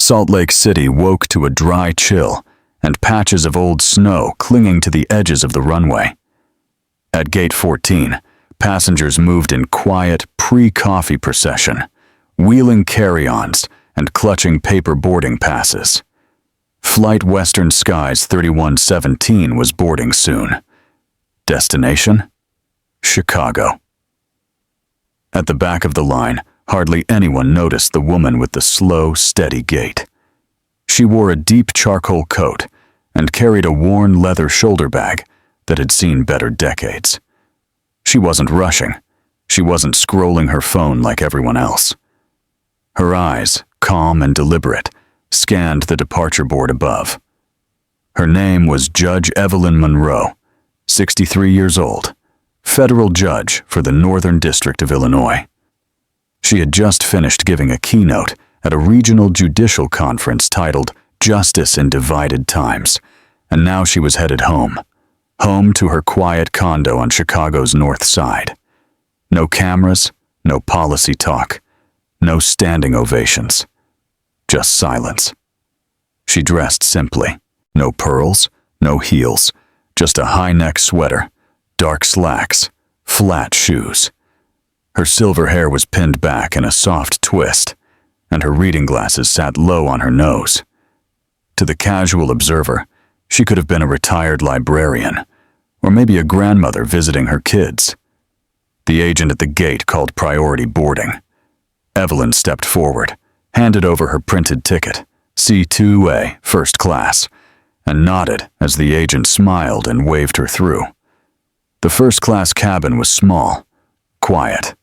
Salt Lake City woke to a dry chill and patches of old snow clinging to the edges of the runway. At Gate 14, passengers moved in quiet, pre-coffee procession, wheeling carry-ons and clutching paper boarding passes. Flight Western Skies 3117 was boarding soon. Destination? Chicago. At the back of the line, hardly anyone noticed the woman with the slow, steady gait. She wore a deep charcoal coat and carried a worn leather shoulder bag that had seen better decades. She wasn't rushing. She wasn't scrolling her phone like everyone else. Her eyes, calm and deliberate, scanned the departure board above. Her name was Judge Evelyn Monroe, 63 years old, federal judge for the Northern District of Illinois. She had just finished giving a keynote at a regional judicial conference titled Justice in Divided Times, and now she was headed home to her quiet condo on Chicago's North Side. No cameras, no policy talk, no standing ovations, just silence. She dressed simply, no pearls, no heels, just a high-neck sweater, dark slacks, flat shoes. Her silver hair was pinned back in a soft twist, and her reading glasses sat low on her nose. To the casual observer, she could have been a retired librarian, or maybe a grandmother visiting her kids. The agent at the gate called priority boarding. Evelyn stepped forward, handed over her printed ticket, C2A, first class, and nodded as the agent smiled and waved her through. The first-class cabin was small, quiet.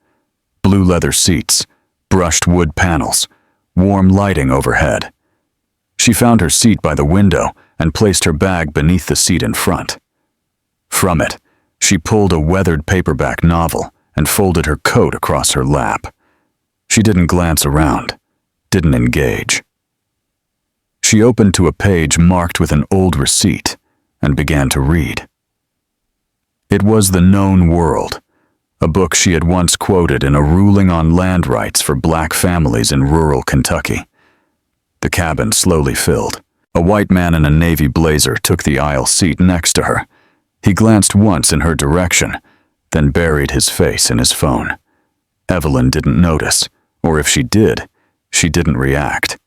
Blue leather seats, brushed wood panels, warm lighting overhead. She found her seat by the window and placed her bag beneath the seat in front. From it, she pulled a weathered paperback novel and folded her coat across her lap. She didn't glance around, didn't engage. She opened to a page marked with an old receipt and began to read. It was The Known World, a book she had once quoted in a ruling on land rights for black families in rural Kentucky. The cabin slowly filled. A white man in a navy blazer took the aisle seat next to her. He glanced once in her direction, then buried his face in his phone. Evelyn didn't notice, or if she did, she didn't react.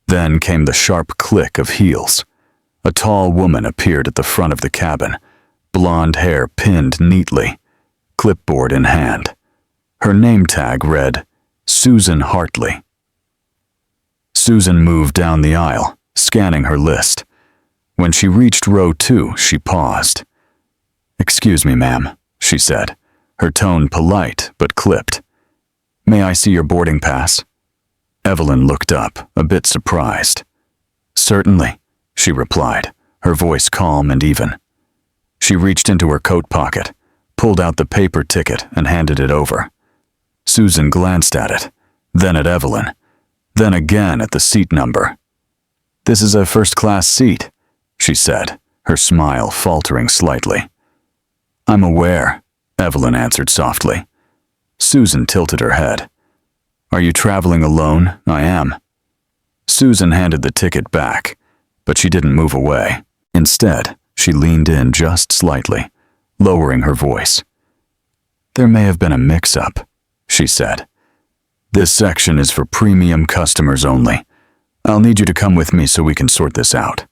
Then came the sharp click of heels. A tall woman appeared at the front of the cabin, blonde hair pinned neatly, clipboard in hand. Her name tag read, Susan Hartley. Susan moved down the aisle, scanning her list. When she reached row 2, she paused. "Excuse me, ma'am," she said, her tone polite but clipped. "May I see your boarding pass?" Evelyn looked up, a bit surprised. "Certainly," she replied, her voice calm and even. She reached into her coat pocket, pulled out the paper ticket and handed it over. Susan glanced at it, then at Evelyn, then again at the seat number. "This is a first-class seat," she said, her smile faltering slightly. "I'm aware," Evelyn answered softly. Susan tilted her head. "Are you traveling alone?" "I am." Susan handed the ticket back, but she didn't move away. Instead, she leaned in just slightly, lowering her voice. "There may have been a mix-up," she said. "This section is for premium customers only. I'll need you to come with me so we can sort this out."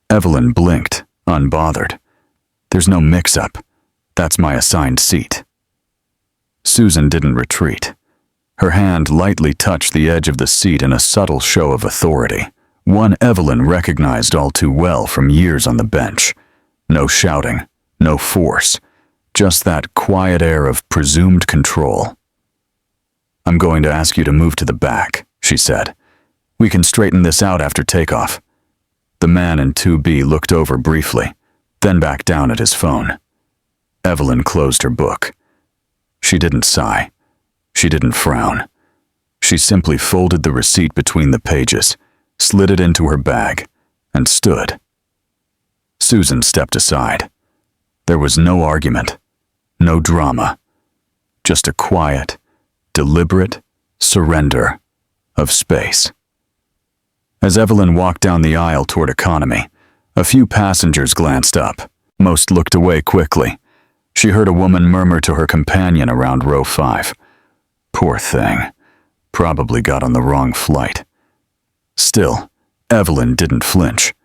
Evelyn blinked, unbothered. "There's no mix-up. That's my assigned seat." Susan didn't retreat. Her hand lightly touched the edge of the seat in a subtle show of authority, one Evelyn recognized all too well from years on the bench. No shouting, no force, just that quiet air of presumed control. "I'm going to ask you to move to the back," she said. "We can straighten this out after takeoff." The man in 2B looked over briefly, then back down at his phone. Evelyn closed her book. She didn't sigh. She didn't frown. She simply folded the receipt between the pages, slid it into her bag, and stood. Susan stepped aside. There was no argument, no drama, just a quiet, deliberate surrender of space. As Evelyn walked down the aisle toward economy, a few passengers glanced up. Most looked away quickly. She heard a woman murmur to her companion around row 5. Poor thing. Probably got on the wrong flight. Still, Evelyn didn't flinch.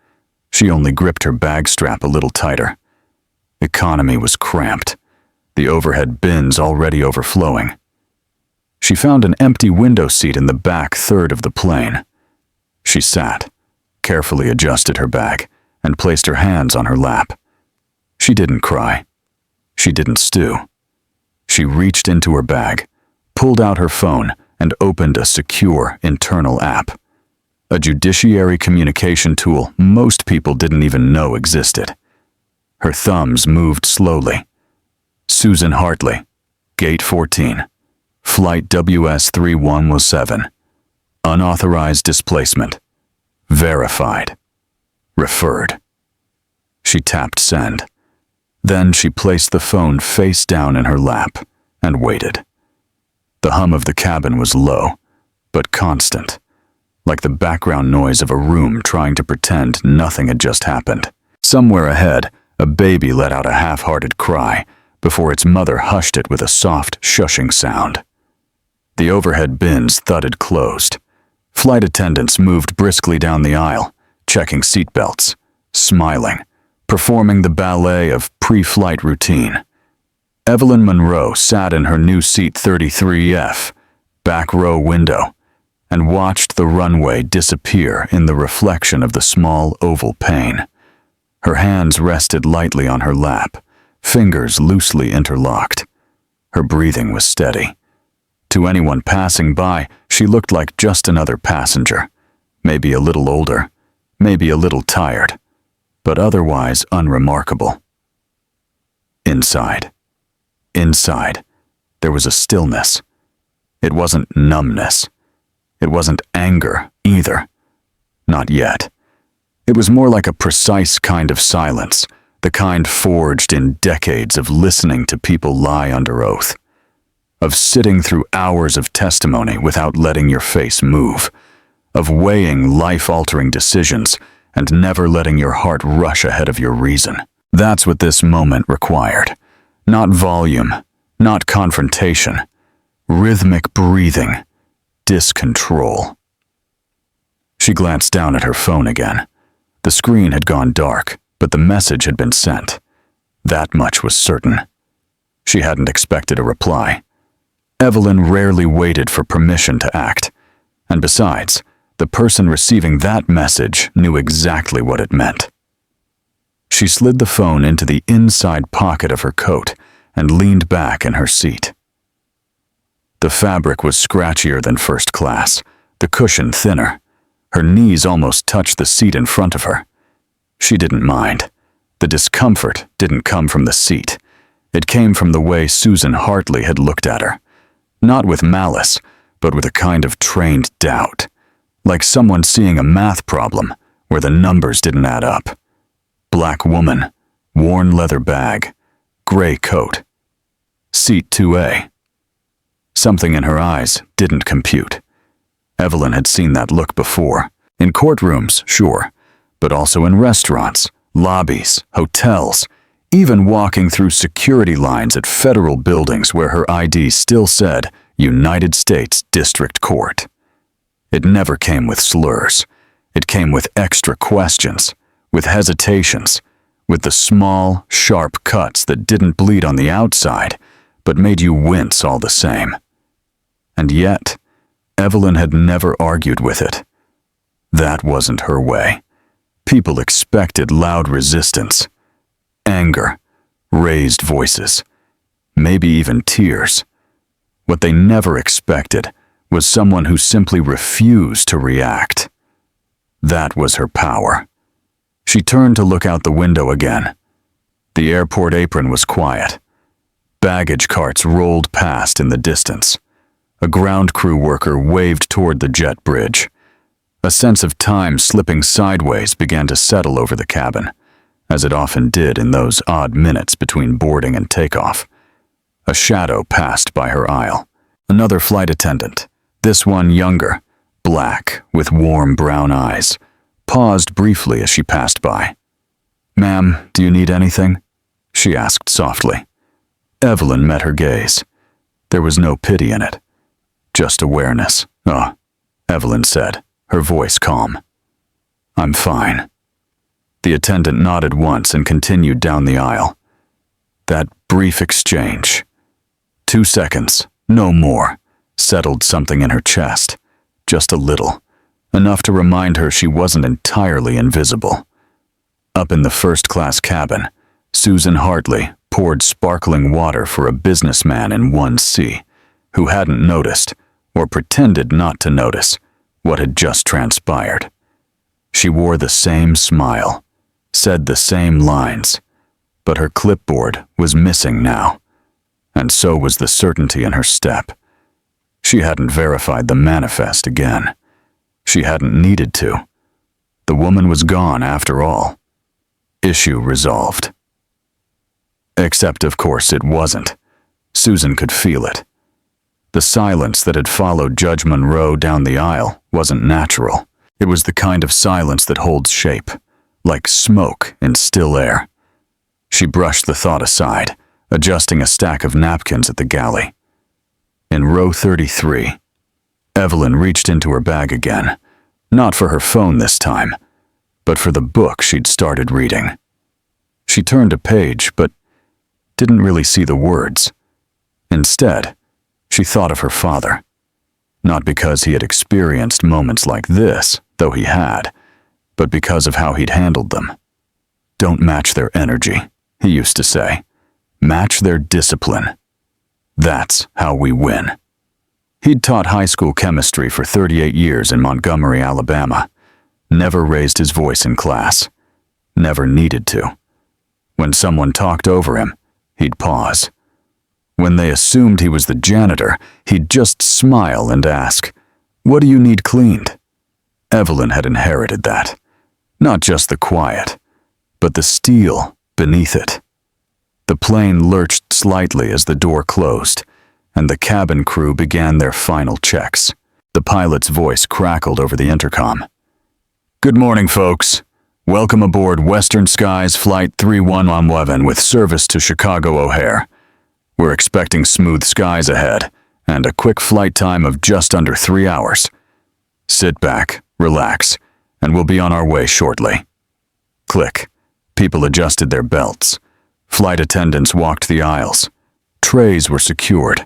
She only gripped her bag strap a little tighter. Economy was cramped, the overhead bins already overflowing. She found an empty window seat in the back third of the plane. She sat, carefully adjusted her bag, and placed her hands on her lap. She didn't cry. She didn't stew. She reached into her bag, pulled out her phone, and opened a secure internal app. A judiciary communication tool most people didn't even know existed. Her thumbs moved slowly. Susan Hartley, Gate 14, Flight WS3117, unauthorized displacement, verified, referred. She tapped send. Then she placed the phone face down in her lap and waited. The hum of the cabin was low, but constant, like the background noise of a room trying to pretend nothing had just happened. Somewhere ahead, a baby let out a half-hearted cry before its mother hushed it with a soft, shushing sound. The overhead bins thudded closed. Flight attendants moved briskly down the aisle, checking seatbelts, smiling, performing the ballet of pre-flight routine. Evelyn Monroe sat in her new seat 33F, back row window, and watched the runway disappear in the reflection of the small oval pane. Her hands rested lightly on her lap, fingers loosely interlocked. Her breathing was steady. To anyone passing by, she looked like just another passenger, maybe a little older, maybe a little tired, but otherwise unremarkable. Inside, there was a stillness. It wasn't numbness. It wasn't anger either. Not yet. It was more like a precise kind of silence, the kind forged in decades of listening to people lie under oath, of sitting through hours of testimony without letting your face move, of weighing life-altering decisions and never letting your heart rush ahead of your reason. That's what this moment required. Not volume, not confrontation, rhythmic breathing, discontrol. She glanced down at her phone again. The screen had gone dark, but the message had been sent. That much was certain. She hadn't expected a reply. Evelyn rarely waited for permission to act, and besides, the person receiving that message knew exactly what it meant. She slid the phone into the inside pocket of her coat and leaned back in her seat. The fabric was scratchier than first class, the cushion thinner. Her knees almost touched the seat in front of her. She didn't mind. The discomfort didn't come from the seat. It came from the way Susan Hartley had looked at her. Not with malice, but with a kind of trained doubt, like someone seeing a math problem where the numbers didn't add up. Black woman, worn leather bag, gray coat. Seat 2A. Something in her eyes didn't compute. Evelyn had seen that look before. In courtrooms, sure, but also in restaurants, lobbies, hotels, even walking through security lines at federal buildings where her ID still said United States District Court. It never came with slurs. It came with extra questions, with hesitations, with the small, sharp cuts that didn't bleed on the outside, but made you wince all the same. And yet, Evelyn had never argued with it. That wasn't her way. People expected loud resistance, anger, raised voices, maybe even tears. What they never expected was someone who simply refused to react. That was her power. She turned to look out the window again. The airport apron was quiet. Baggage carts rolled past in the distance. A ground crew worker waved toward the jet bridge. A sense of time slipping sideways began to settle over the cabin, as it often did in those odd minutes between boarding and takeoff. A shadow passed by her aisle. Another flight attendant, this one younger, black with warm brown eyes, paused briefly as she passed by. "Ma'am, do you need anything?" she asked softly. Evelyn met her gaze. There was no pity in it, just awareness. "Oh," Evelyn said, her voice calm. "I'm fine." The attendant nodded once and continued down the aisle. That brief exchange, 2 seconds, no more, settled something in her chest, just a little, enough to remind her she wasn't entirely invisible. Up in the first-class cabin, Susan Hartley poured sparkling water for a businessman in 1C who hadn't noticed, or pretended not to notice, what had just transpired. She wore the same smile, said the same lines, but her clipboard was missing now, and so was the certainty in her step. She hadn't verified the manifest again. She hadn't needed to. The woman was gone after all. Issue resolved. Except, of course, it wasn't. Susan could feel it. The silence that had followed Judge Monroe down the aisle wasn't natural. It was the kind of silence that holds shape, like smoke in still air. She brushed the thought aside, adjusting a stack of napkins at the galley. In row 33, Evelyn reached into her bag again, not for her phone this time, but for the book she'd started reading. She turned a page, but didn't really see the words. Instead, she thought of her father. Not because he had experienced moments like this, though he had, but because of how he'd handled them. "Don't match their energy," he used to say. "Match their discipline. That's how we win." He'd taught high school chemistry for 38 years in Montgomery, Alabama. Never raised his voice in class. Never needed to. When someone talked over him, he'd pause. When they assumed he was the janitor, he'd just smile and ask, "What do you need cleaned?" Evelyn had inherited that. Not just the quiet, but the steel beneath it. The plane lurched slightly as the door closed, and the cabin crew began their final checks. The pilot's voice crackled over the intercom. "Good morning, folks. Welcome aboard Western Skies Flight 3111 with service to Chicago O'Hare. We're expecting smooth skies ahead and a quick flight time of just under 3 hours. Sit back, relax, and we'll be on our way shortly." Click. People adjusted their belts. Flight attendants walked the aisles. Trays were secured.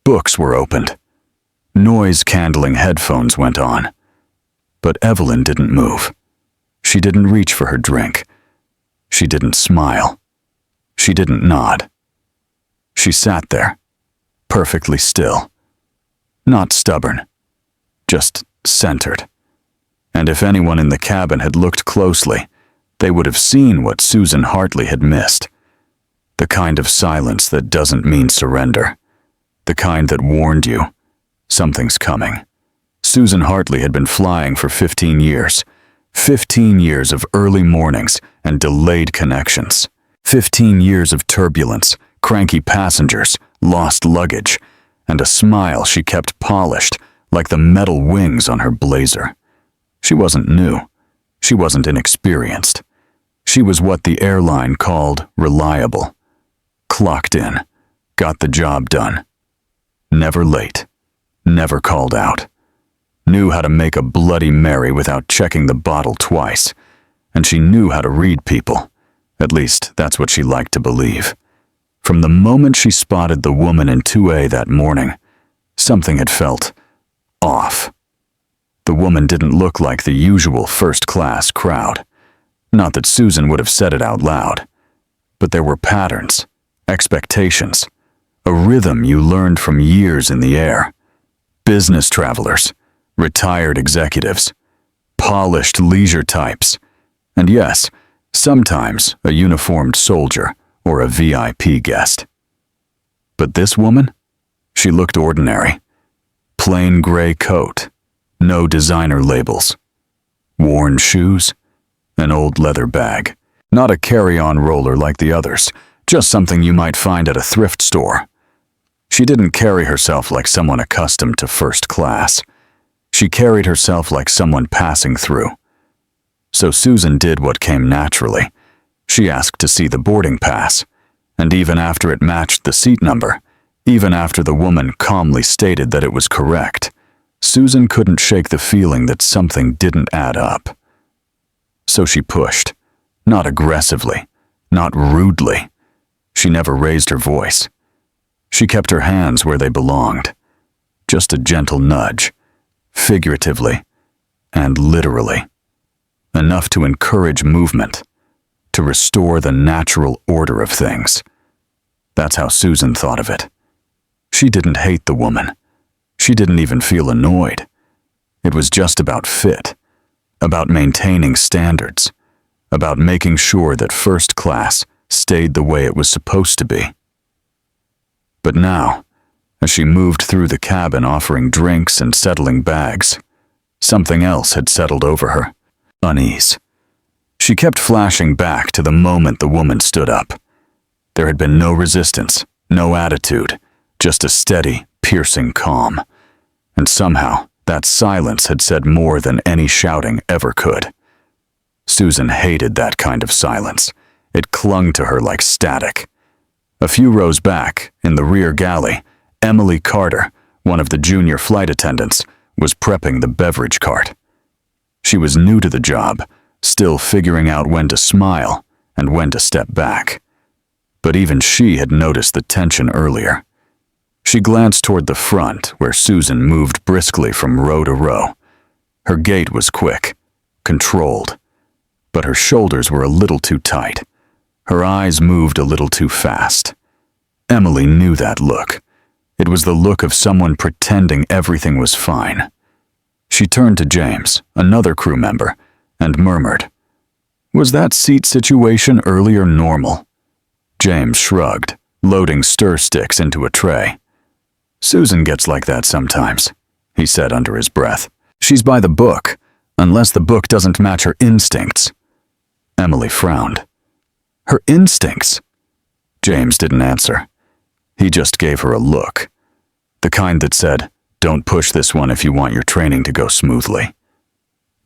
Books were opened. Noise-canceling headphones went on. But Evelyn didn't move. She didn't reach for her drink. She didn't smile. She didn't nod. She sat there, perfectly still. Not stubborn, just centered. And if anyone in the cabin had looked closely, they would have seen what Susan Hartley had missed. The kind of silence that doesn't mean surrender. The kind that warned you, something's coming. Susan Hartley had been flying for 15 years. 15 years of early mornings and delayed connections. 15 years of turbulence, cranky passengers, lost luggage, and a smile she kept polished like the metal wings on her blazer. She wasn't new. She wasn't inexperienced. She was what the airline called reliable. Clocked in, got the job done. Never late, never called out. Knew how to make a Bloody Mary without checking the bottle twice. And she knew how to read people. At least, that's what she liked to believe. From the moment she spotted the woman in 2A that morning, something had felt off. The woman didn't look like the usual first-class crowd. Not that Susan would have said it out loud. But there were patterns, expectations, a rhythm you learned from years in the air. Business travelers, retired executives, polished leisure types, and yes, sometimes a uniformed soldier or a VIP guest. But this woman? She looked ordinary. Plain gray coat, no designer labels. Worn shoes, an old leather bag. Not a carry-on roller like the others, just something you might find at a thrift store. She didn't carry herself like someone accustomed to first class. She carried herself like someone passing through. So Susan did what came naturally. She asked to see the boarding pass, and even after it matched the seat number, even after the woman calmly stated that it was correct, Susan couldn't shake the feeling that something didn't add up. So she pushed, not aggressively, not rudely. She never raised her voice. She kept her hands where they belonged. Just a gentle nudge, figuratively and literally. Enough to encourage movement, to restore the natural order of things. That's how Susan thought of it. She didn't hate the woman. She didn't even feel annoyed. It was just about fit, about maintaining standards, about making sure that first class stayed the way it was supposed to be. But now, as she moved through the cabin offering drinks and settling bags, something else had settled over her. Unease. She kept flashing back to the moment the woman stood up. There had been no resistance, no attitude, just a steady, piercing calm. And somehow, that silence had said more than any shouting ever could. Susan hated that kind of silence. It clung to her like static. A few rows back, in the rear galley, Emily Carter, one of the junior flight attendants, was prepping the beverage cart. She was new to the job, still figuring out when to smile and when to step back. But even she had noticed the tension earlier. She glanced toward the front, where Susan moved briskly from row to row. Her gait was quick, controlled, but her shoulders were a little too tight. Her eyes moved a little too fast. Emily knew that look. It was the look of someone pretending everything was fine. She turned to James, another crew member, and murmured, "Was that seat situation earlier normal?" James shrugged, loading stir sticks into a tray. "Susan gets like that sometimes," he said under his breath. "She's by the book, unless the book doesn't match her instincts." Emily frowned. "Her instincts?" James didn't answer. He just gave her a look. The kind that said, "Don't push this one if you want your training to go smoothly."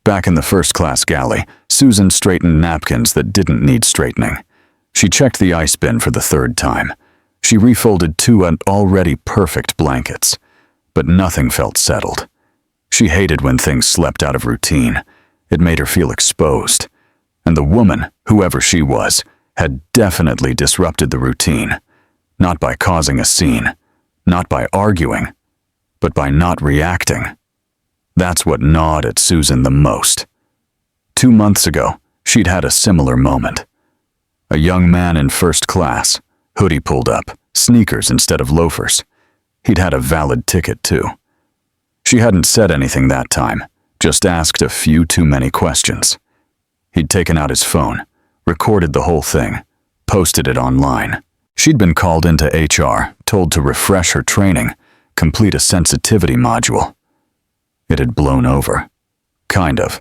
Back in the first-class galley, Susan straightened napkins that didn't need straightening. She checked the ice bin for the third time. She refolded 2 already perfect blankets, but nothing felt settled. She hated when things slept out of routine. It made her feel exposed. And the woman, whoever she was, had definitely disrupted the routine, not by causing a scene, not by arguing, but by not reacting. That's what gnawed at Susan the most. 2 months ago, she'd had a similar moment. A young man in first class, hoodie pulled up, sneakers instead of loafers. He'd had a valid ticket, too. She hadn't said anything that time, just asked a few too many questions. He'd taken out his phone, recorded the whole thing, posted it online. She'd been called into HR, told to refresh her training, complete a sensitivity module. It had blown over. Kind of.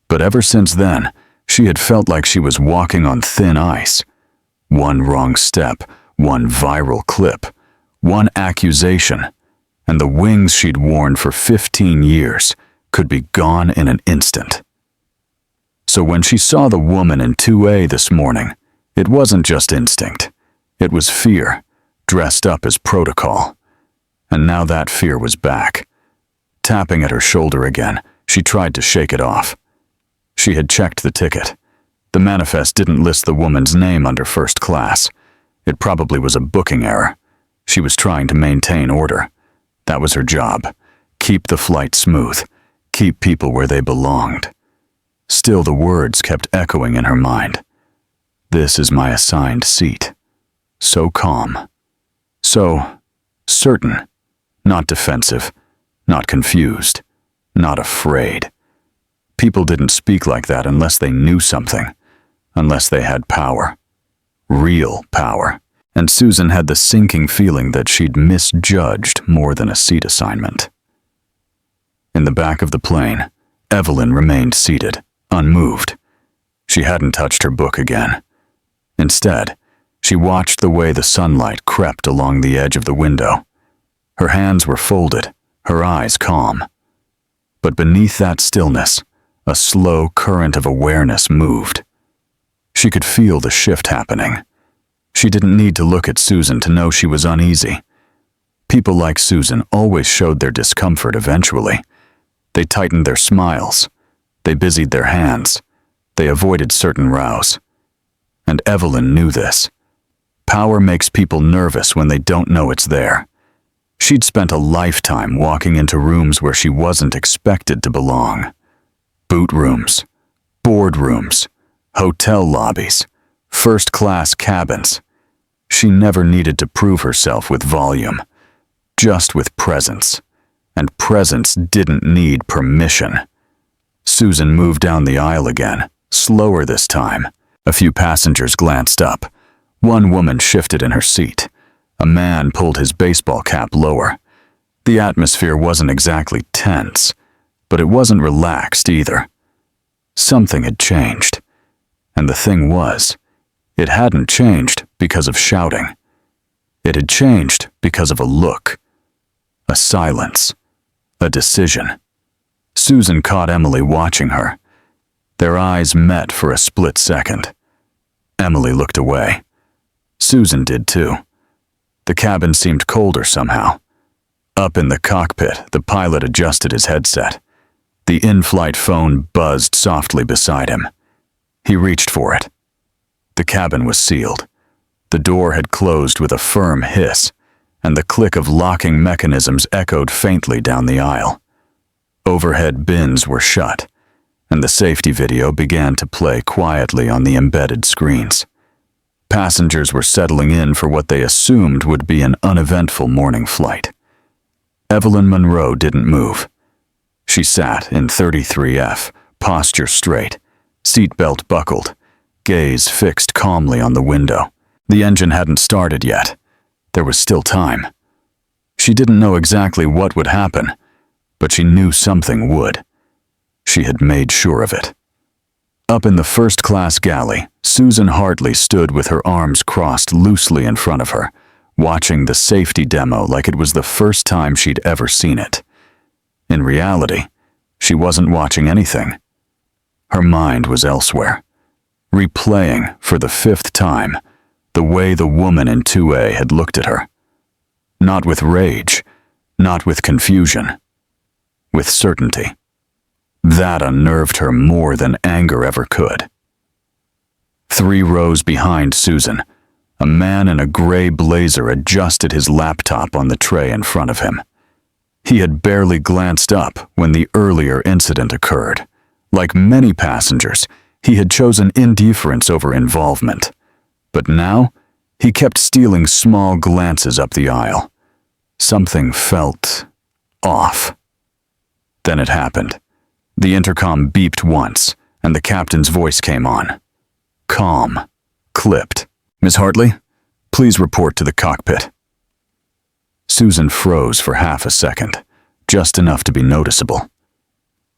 But ever since then, she had felt like she was walking on thin ice. One wrong step, one viral clip, one accusation, and the wings she'd worn for 15 years could be gone in an instant. So when she saw the woman in 2A this morning, it wasn't just instinct. It was fear, dressed up as protocol. And now that fear was back. Tapping at her shoulder again, she tried to shake it off. She had checked the ticket. The manifest didn't list the woman's name under first class. It probably was a booking error. She was trying to maintain order. That was her job. Keep the flight smooth. Keep people where they belonged. Still, the words kept echoing in her mind. This is my assigned seat. So calm. So certain. Not defensive. Not confused. Not afraid. People didn't speak like that unless they knew something. Unless they had power. Real power. And Susan had the sinking feeling that she'd misjudged more than a seat assignment. In the back of the plane, Evelyn remained seated, unmoved. She hadn't touched her book again. Instead, she watched the way the sunlight crept along the edge of the window. Her hands were folded, her eyes calm. But beneath that stillness, a slow current of awareness moved. She could feel the shift happening. She didn't need to look at Susan to know she was uneasy. People like Susan always showed their discomfort eventually. They tightened their smiles. They busied their hands. They avoided certain rows. And Evelyn knew this. Power makes people nervous when they don't know it's there. She'd spent a lifetime walking into rooms where she wasn't expected to belong. Boot rooms, boardrooms, hotel lobbies, first-class cabins. She never needed to prove herself with volume, just with presence. And presence didn't need permission. Susan moved down the aisle again, slower this time. A few passengers glanced up. One woman shifted in her seat. A man pulled his baseball cap lower. The atmosphere wasn't exactly tense, but it wasn't relaxed either. Something had changed. And the thing was, it hadn't changed because of shouting. It had changed because of a look, a silence, a decision. Susan caught Emily watching her. Their eyes met for a split second. Emily looked away. Susan did too. The cabin seemed colder somehow. Up in the cockpit, the pilot adjusted his headset. The in-flight phone buzzed softly beside him. He reached for it. The cabin was sealed. The door had closed with a firm hiss, and the click of locking mechanisms echoed faintly down the aisle. Overhead bins were shut, and the safety video began to play quietly on the embedded screens. Passengers were settling in for what they assumed would be an uneventful morning flight. Evelyn Monroe didn't move. She sat in 33F, posture straight, seatbelt buckled, gaze fixed calmly on the window. The engine hadn't started yet. There was still time. She didn't know exactly what would happen, but she knew something would. She had made sure of it. Up in the first-class galley, Susan Hartley stood with her arms crossed loosely in front of her, watching the safety demo like it was the first time she'd ever seen it. In reality, she wasn't watching anything. Her mind was elsewhere, replaying for the 5th time the way the woman in 2A had looked at her. Not with rage, not with confusion, with certainty. That unnerved her more than anger ever could. 3 rows behind Susan, a man in a gray blazer adjusted his laptop on the tray in front of him. He had barely glanced up when the earlier incident occurred. Like many passengers, he had chosen indifference over involvement. But now, he kept stealing small glances up the aisle. Something felt off. Then it happened. The intercom beeped once, and the captain's voice came on. Calm, clipped. "Miss Hartley, please report to the cockpit." Susan froze for half a second, just enough to be noticeable.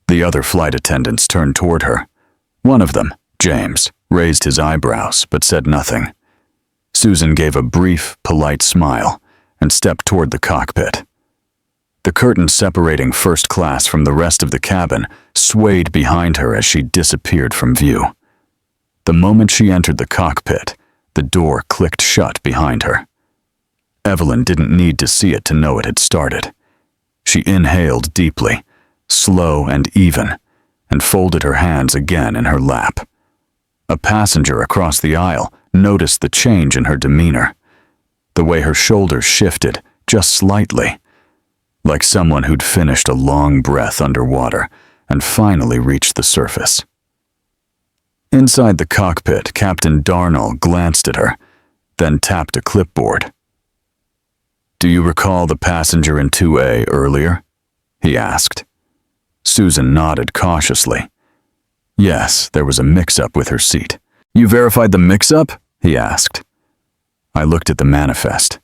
The other flight attendants turned toward her. One of them, James, raised his eyebrows but said nothing. Susan gave a brief, polite smile and stepped toward the cockpit. The curtain separating first class from the rest of the cabin swayed behind her as she disappeared from view. The moment she entered the cockpit, the door clicked shut behind her. Evelyn didn't need to see it to know it had started. She inhaled deeply, slow and even, and folded her hands again in her lap. A passenger across the aisle noticed the change in her demeanor, the way her shoulders shifted just slightly, like someone who'd finished a long breath underwater and finally reached the surface. Inside the cockpit, Captain Darnell glanced at her, then tapped a clipboard. "Do you recall the passenger in 2A earlier?" he asked. Susan nodded cautiously. Yes, there was a mix-up with her seat. "You verified the mix-up?" he asked. I looked at the manifest.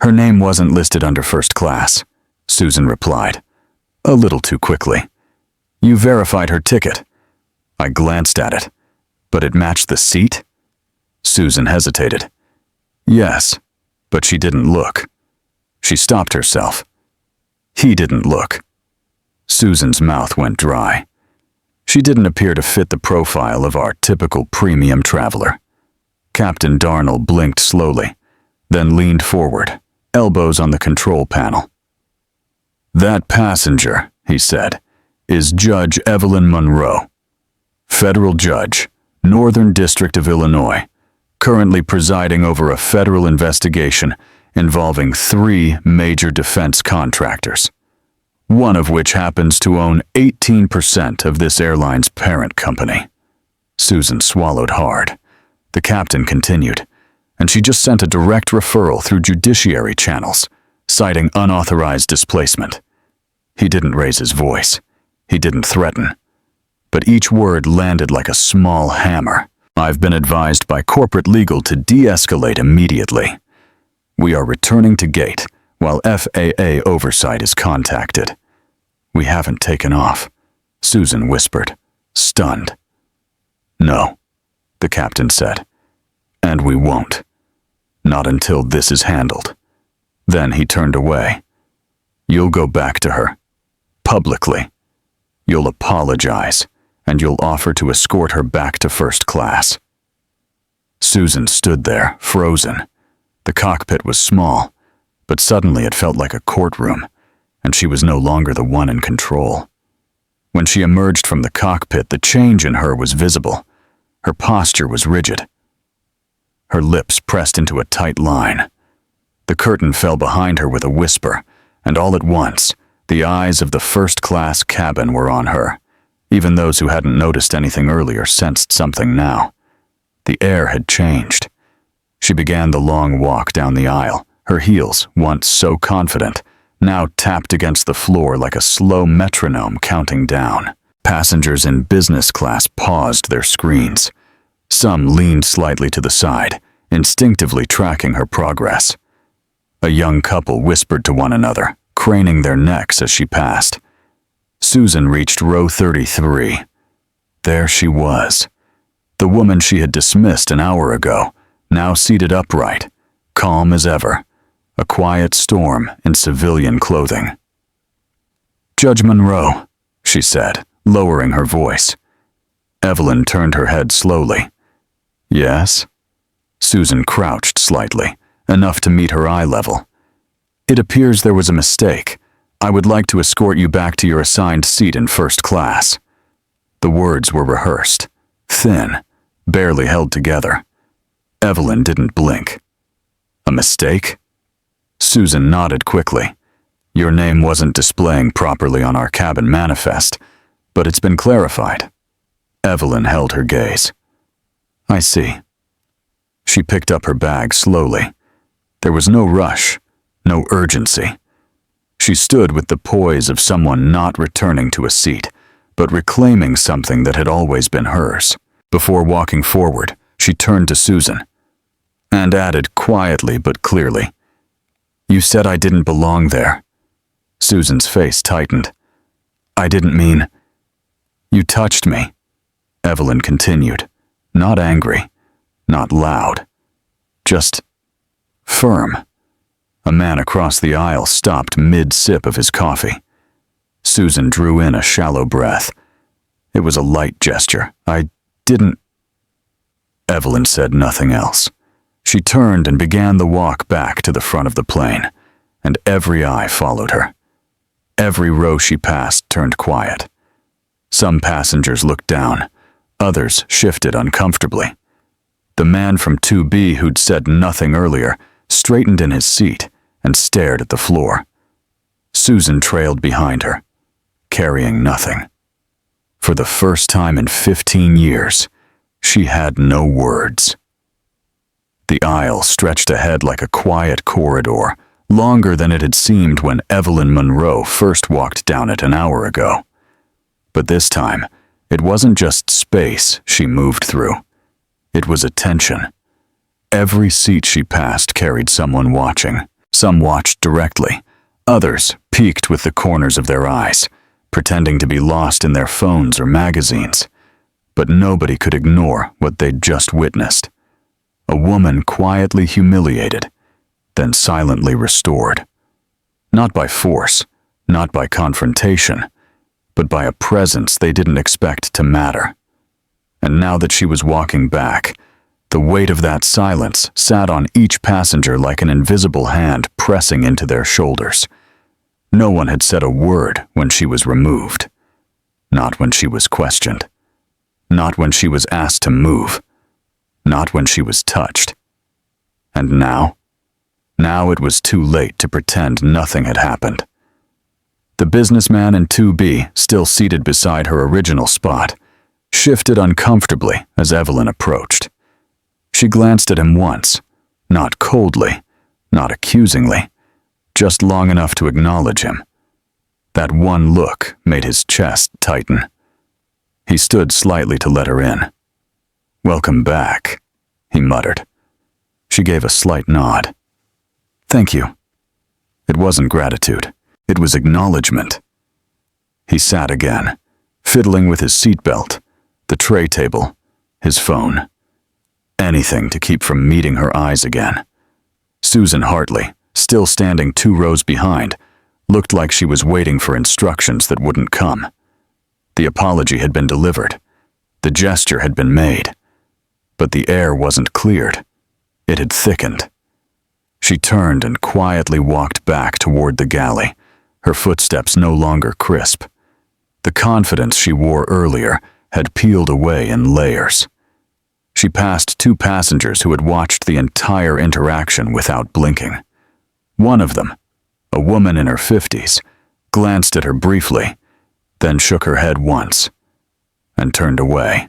"Her name wasn't listed under first class," Susan replied, a little too quickly. "You verified her ticket." I glanced at it. "But it matched the seat?" Susan hesitated. "Yes, but she didn't look." She stopped herself. "He didn't look." Susan's mouth went dry. She didn't appear to fit the profile of our typical premium traveler. Captain Darnell blinked slowly, then leaned forward, elbows on the control panel. "That passenger," he said, "is Judge Evelyn Monroe. Federal judge, Northern District of Illinois, currently presiding over a federal investigation involving 3 major defense contractors, one of which happens to own 18% of this airline's parent company." Susan swallowed hard. The captain continued, "And she just sent a direct referral through judiciary channels, citing unauthorized displacement." He didn't raise his voice. He didn't threaten. But each word landed like a small hammer. "I've been advised by corporate legal to de-escalate immediately. We are returning to gate while FAA oversight is contacted." "We haven't taken off," Susan whispered, stunned. "No," the captain said, "and we won't. Not until this is handled." Then he turned away. "You'll go back to her. Publicly. You'll apologize, and you'll offer to escort her back to first class." Susan stood there, frozen. The cockpit was small, but suddenly it felt like a courtroom, and she was no longer the one in control. When she emerged from the cockpit, the change in her was visible. Her posture was rigid. Her lips pressed into a tight line. The curtain fell behind her with a whisper, and all at once, the eyes of the first-class cabin were on her. Even those who hadn't noticed anything earlier sensed something now. The air had changed. She began the long walk down the aisle, her heels, once so confident, now tapped against the floor like a slow metronome counting down. Passengers in business class paused their screens. Some leaned slightly to the side, instinctively tracking her progress. A young couple whispered to one another, craning their necks as she passed. Susan reached row 33. There she was. The woman she had dismissed an hour ago, now seated upright, calm as ever, a quiet storm in civilian clothing. "Judge Monroe," she said, lowering her voice. Evelyn turned her head slowly. "Yes?" Susan crouched slightly, enough to meet her eye level. "It appears there was a mistake. I would like to escort you back to your assigned seat in first class." The words were rehearsed, thin, barely held together. Evelyn didn't blink. "A mistake?" Susan nodded quickly. "Your name wasn't displaying properly on our cabin manifest, but it's been clarified." Evelyn held her gaze. "I see." She picked up her bag slowly. There was no rush, no urgency. She stood with the poise of someone not returning to a seat, but reclaiming something that had always been hers. Before walking forward, she turned to Susan and added quietly but clearly, "You said I didn't belong there." Susan's face tightened. "I didn't mean—" "You touched me," Evelyn continued, not angry, not loud, just firm. A man across the aisle stopped mid-sip of his coffee. Susan drew in a shallow breath. It was a light gesture. "I didn't—" Evelyn said nothing else. She turned and began the walk back to the front of the plane, and every eye followed her. Every row she passed turned quiet. Some passengers looked down. Others shifted uncomfortably. The man from 2B who'd said nothing earlier straightened in his seat and stared at the floor. Susan trailed behind her, carrying nothing. For the first time in 15 years, she had no words. The aisle stretched ahead like a quiet corridor, longer than it had seemed when Evelyn Monroe first walked down it an hour ago. But this time, it wasn't just space she moved through. It was attention. Every seat she passed carried someone watching. Some watched directly. Others peeked with the corners of their eyes, pretending to be lost in their phones or magazines. But nobody could ignore what they'd just witnessed. A woman quietly humiliated, then silently restored. Not by force, not by confrontation, but by a presence they didn't expect to matter. And now that she was walking back, the weight of that silence sat on each passenger like an invisible hand pressing into their shoulders. No one had said a word when she was removed. Not when she was questioned. Not when she was asked to move. Not when she was touched. And now? Now it was too late to pretend nothing had happened. The businessman in 2B, still seated beside her original spot, shifted uncomfortably as Evelyn approached. She glanced at him once, not coldly, not accusingly, just long enough to acknowledge him. That one look made his chest tighten. He stood slightly to let her in. "Welcome back," he muttered. She gave a slight nod. "Thank you." It wasn't gratitude. It was acknowledgement. He sat again, fiddling with his seatbelt, the tray table, his phone. Anything to keep from meeting her eyes again. Susan Hartley, still standing 2 rows behind, looked like she was waiting for instructions that wouldn't come. The apology had been delivered. The gesture had been made. But the air wasn't cleared. It had thickened. She turned and quietly walked back toward the galley, her footsteps no longer crisp. The confidence she wore earlier had peeled away in layers. She passed 2 passengers who had watched the entire interaction without blinking. One of them, a woman in her 50s, glanced at her briefly, then shook her head once, and turned away.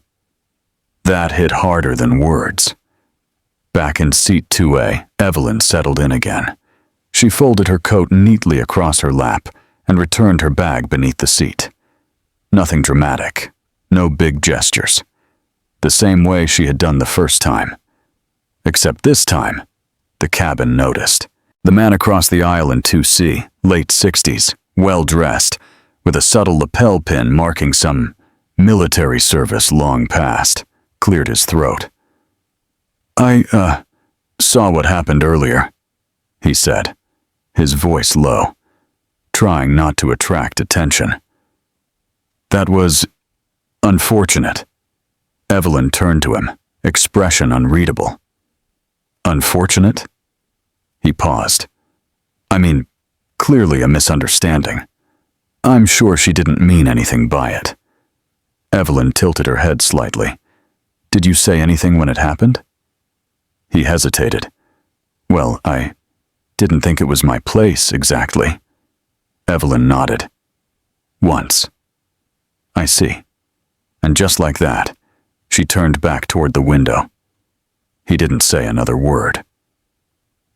That hit harder than words. Back in seat 2A, Evelyn settled in again. She folded her coat neatly across her lap and returned her bag beneath the seat. Nothing dramatic, no big gestures. The same way she had done the first time. Except this time, the cabin noticed. The man across the aisle in 2C, late 60s, well-dressed, with a subtle lapel pin marking some military service long past, cleared his throat. "I, saw what happened earlier," he said, his voice low, trying not to attract attention. "That was unfortunate." Evelyn turned to him, expression unreadable. "Unfortunate?" He paused. "I mean, clearly a misunderstanding. I'm sure she didn't mean anything by it." Evelyn tilted her head slightly. "Did you say anything when it happened?" He hesitated. "Well, I didn't think it was my place, exactly." Evelyn nodded. "Once." "I see." And just like that, she turned back toward the window. He didn't say another word.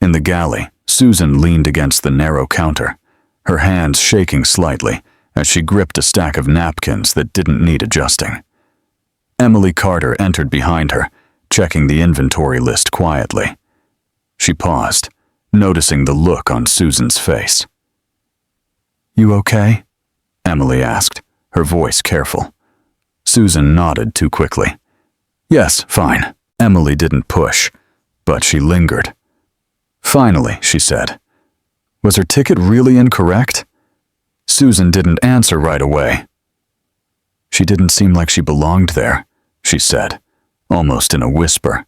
In the galley, Susan leaned against the narrow counter, her hands shaking slightly as she gripped a stack of napkins that didn't need adjusting. Emily Carter entered behind her, checking the inventory list quietly. She paused, noticing the look on Susan's face. "You okay?" Emily asked, her voice careful. Susan nodded too quickly. "Yes, fine." Emily didn't push, but she lingered. "Finally," she said. "Was her ticket really incorrect?" Susan didn't answer right away. "She didn't seem like she belonged there," she said, almost in a whisper.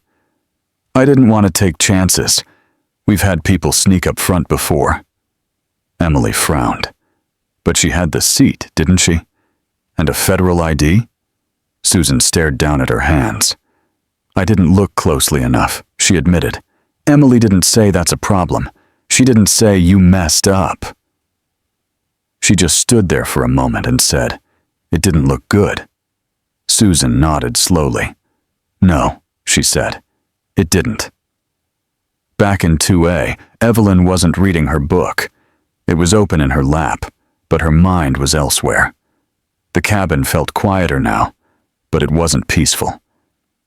"I didn't want to take chances. We've had people sneak up front before." Emily frowned. "But she had the seat, didn't she? And a federal ID?" Susan stared down at her hands. "I didn't look closely enough," she admitted. "Emily didn't say that's a problem. She didn't say you messed up." She just stood there for a moment and said, "It didn't look good." Susan nodded slowly. "No," she said, "it didn't." Back in 2A, Evelyn wasn't reading her book. It was open in her lap, but her mind was elsewhere. The cabin felt quieter now, but it wasn't peaceful.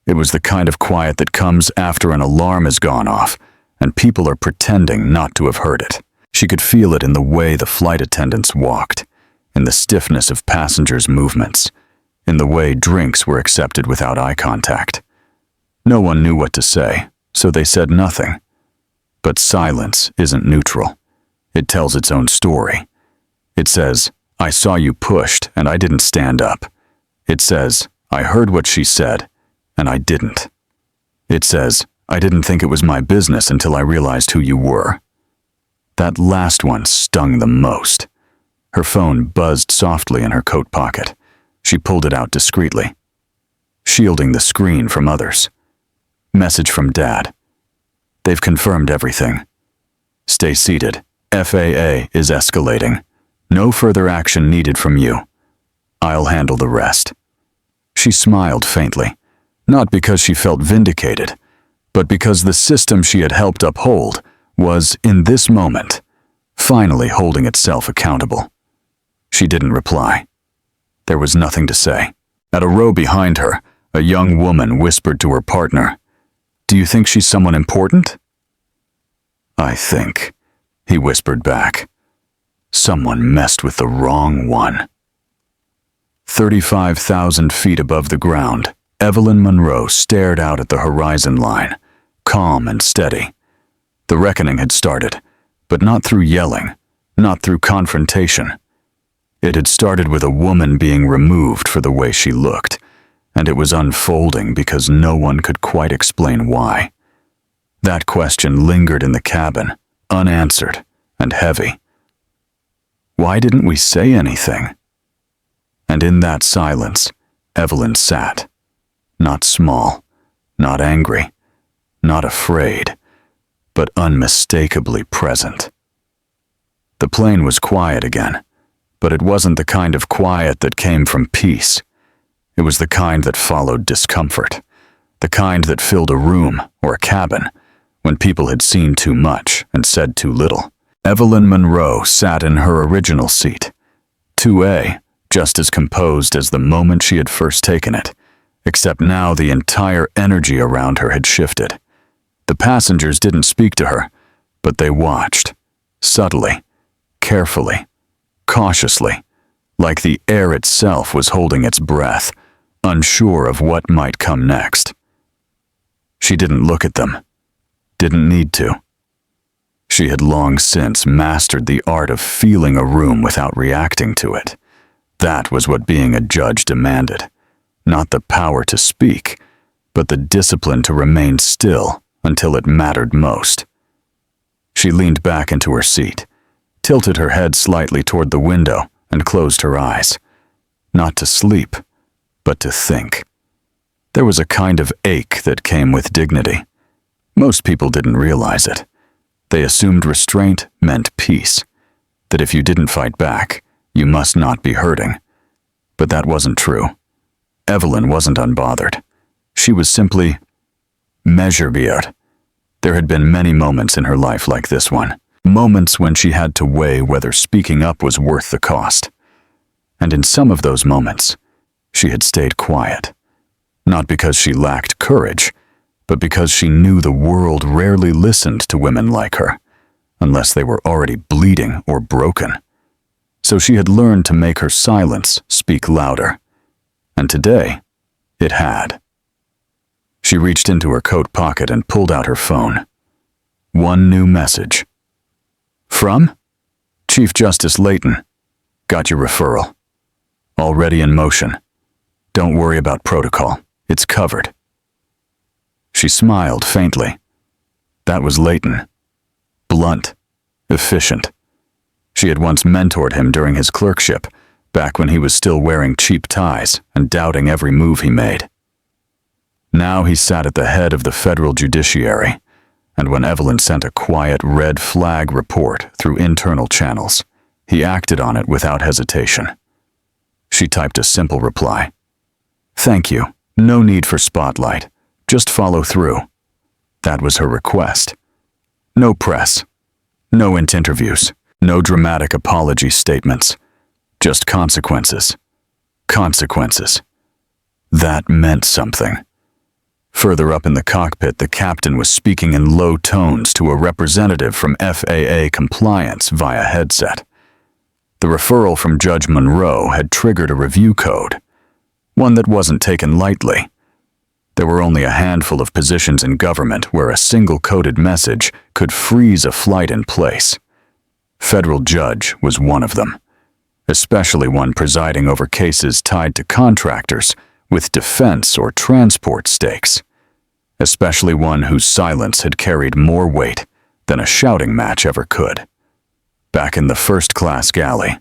It was the kind of quiet that comes after an alarm has gone off and people are pretending not to have heard it. She could feel it in the way the flight attendants walked, in the stiffness of passengers' movements, in the way drinks were accepted without eye contact. No one knew what to say, so they said nothing. But silence isn't neutral. It tells its own story. It says, I saw you pushed and I didn't stand up. It says, I heard what she said and I didn't. It says, I didn't think it was my business until I realized who you were. That last one stung the most. Her phone buzzed softly in her coat pocket. She pulled it out discreetly, shielding the screen from others. Message from Dad. They've confirmed everything. Stay seated. FAA is escalating. No further action needed from you. I'll handle the rest. She smiled faintly, not because she felt vindicated, but because the system she had helped uphold was, in this moment, finally holding itself accountable. She didn't reply. There was nothing to say. At a row behind her, a young woman whispered to her partner, "Do you think she's someone important?" "I think," he whispered back, "someone messed with the wrong one." 35,000 feet above the ground, Evelyn Monroe stared out at the horizon line, calm and steady. The reckoning had started, but not through yelling, not through confrontation. It had started with a woman being removed for the way she looked, and it was unfolding because no one could quite explain why. That question lingered in the cabin, unanswered and heavy. Why didn't we say anything? And in that silence, Evelyn sat, not small, not angry, not afraid, but unmistakably present. The plane was quiet again, but it wasn't the kind of quiet that came from peace. It was the kind that followed discomfort, the kind that filled a room or a cabin when people had seen too much and said too little. Evelyn Monroe sat in her original seat, 2A, just as composed as the moment she had first taken it, except now the entire energy around her had shifted. The passengers didn't speak to her, but they watched, subtly, carefully, cautiously, like the air itself was holding its breath, unsure of what might come next. She didn't look at them, didn't need to. She had long since mastered the art of feeling a room without reacting to it. That was what being a judge demanded. Not the power to speak, but the discipline to remain still until it mattered most. She leaned back into her seat, tilted her head slightly toward the window, and closed her eyes. Not to sleep, but to think. There was a kind of ache that came with dignity. Most people didn't realize it. They assumed restraint meant peace, that if you didn't fight back, you must not be hurting. But that wasn't true. Evelyn wasn't unbothered. She was simply measurebeard. There had been many moments in her life like this one, moments when she had to weigh whether speaking up was worth the cost. And in some of those moments, she had stayed quiet. Not because she lacked courage, but because she knew the world rarely listened to women like her, unless they were already bleeding or broken. So she had learned to make her silence speak louder. And today, it had. She reached into her coat pocket and pulled out her phone. One new message. From? Chief Justice Layton. Got your referral. Already in motion. Don't worry about protocol. It's covered. She smiled faintly. That was Layton. Blunt. Efficient. She had once mentored him during his clerkship, back when he was still wearing cheap ties and doubting every move he made. Now he sat at the head of the federal judiciary, and when Evelyn sent a quiet red flag report through internal channels, he acted on it without hesitation. She typed a simple reply. Thank you. No need for spotlight. Just follow through. That was her request. No press. No interviews. No dramatic apology statements. Just consequences. Consequences. That meant something. Further up in the cockpit, the captain was speaking in low tones to a representative from FAA compliance via headset. The referral from Judge Monroe had triggered a review code, one that wasn't taken lightly. There were only a handful of positions in government where a single coded message could freeze a flight in place. Federal judge was one of them. especially one presiding over cases tied to contractors with defense or transport stakes, especially one whose silence had carried more weight than a shouting match ever could. Back in the first-class galley,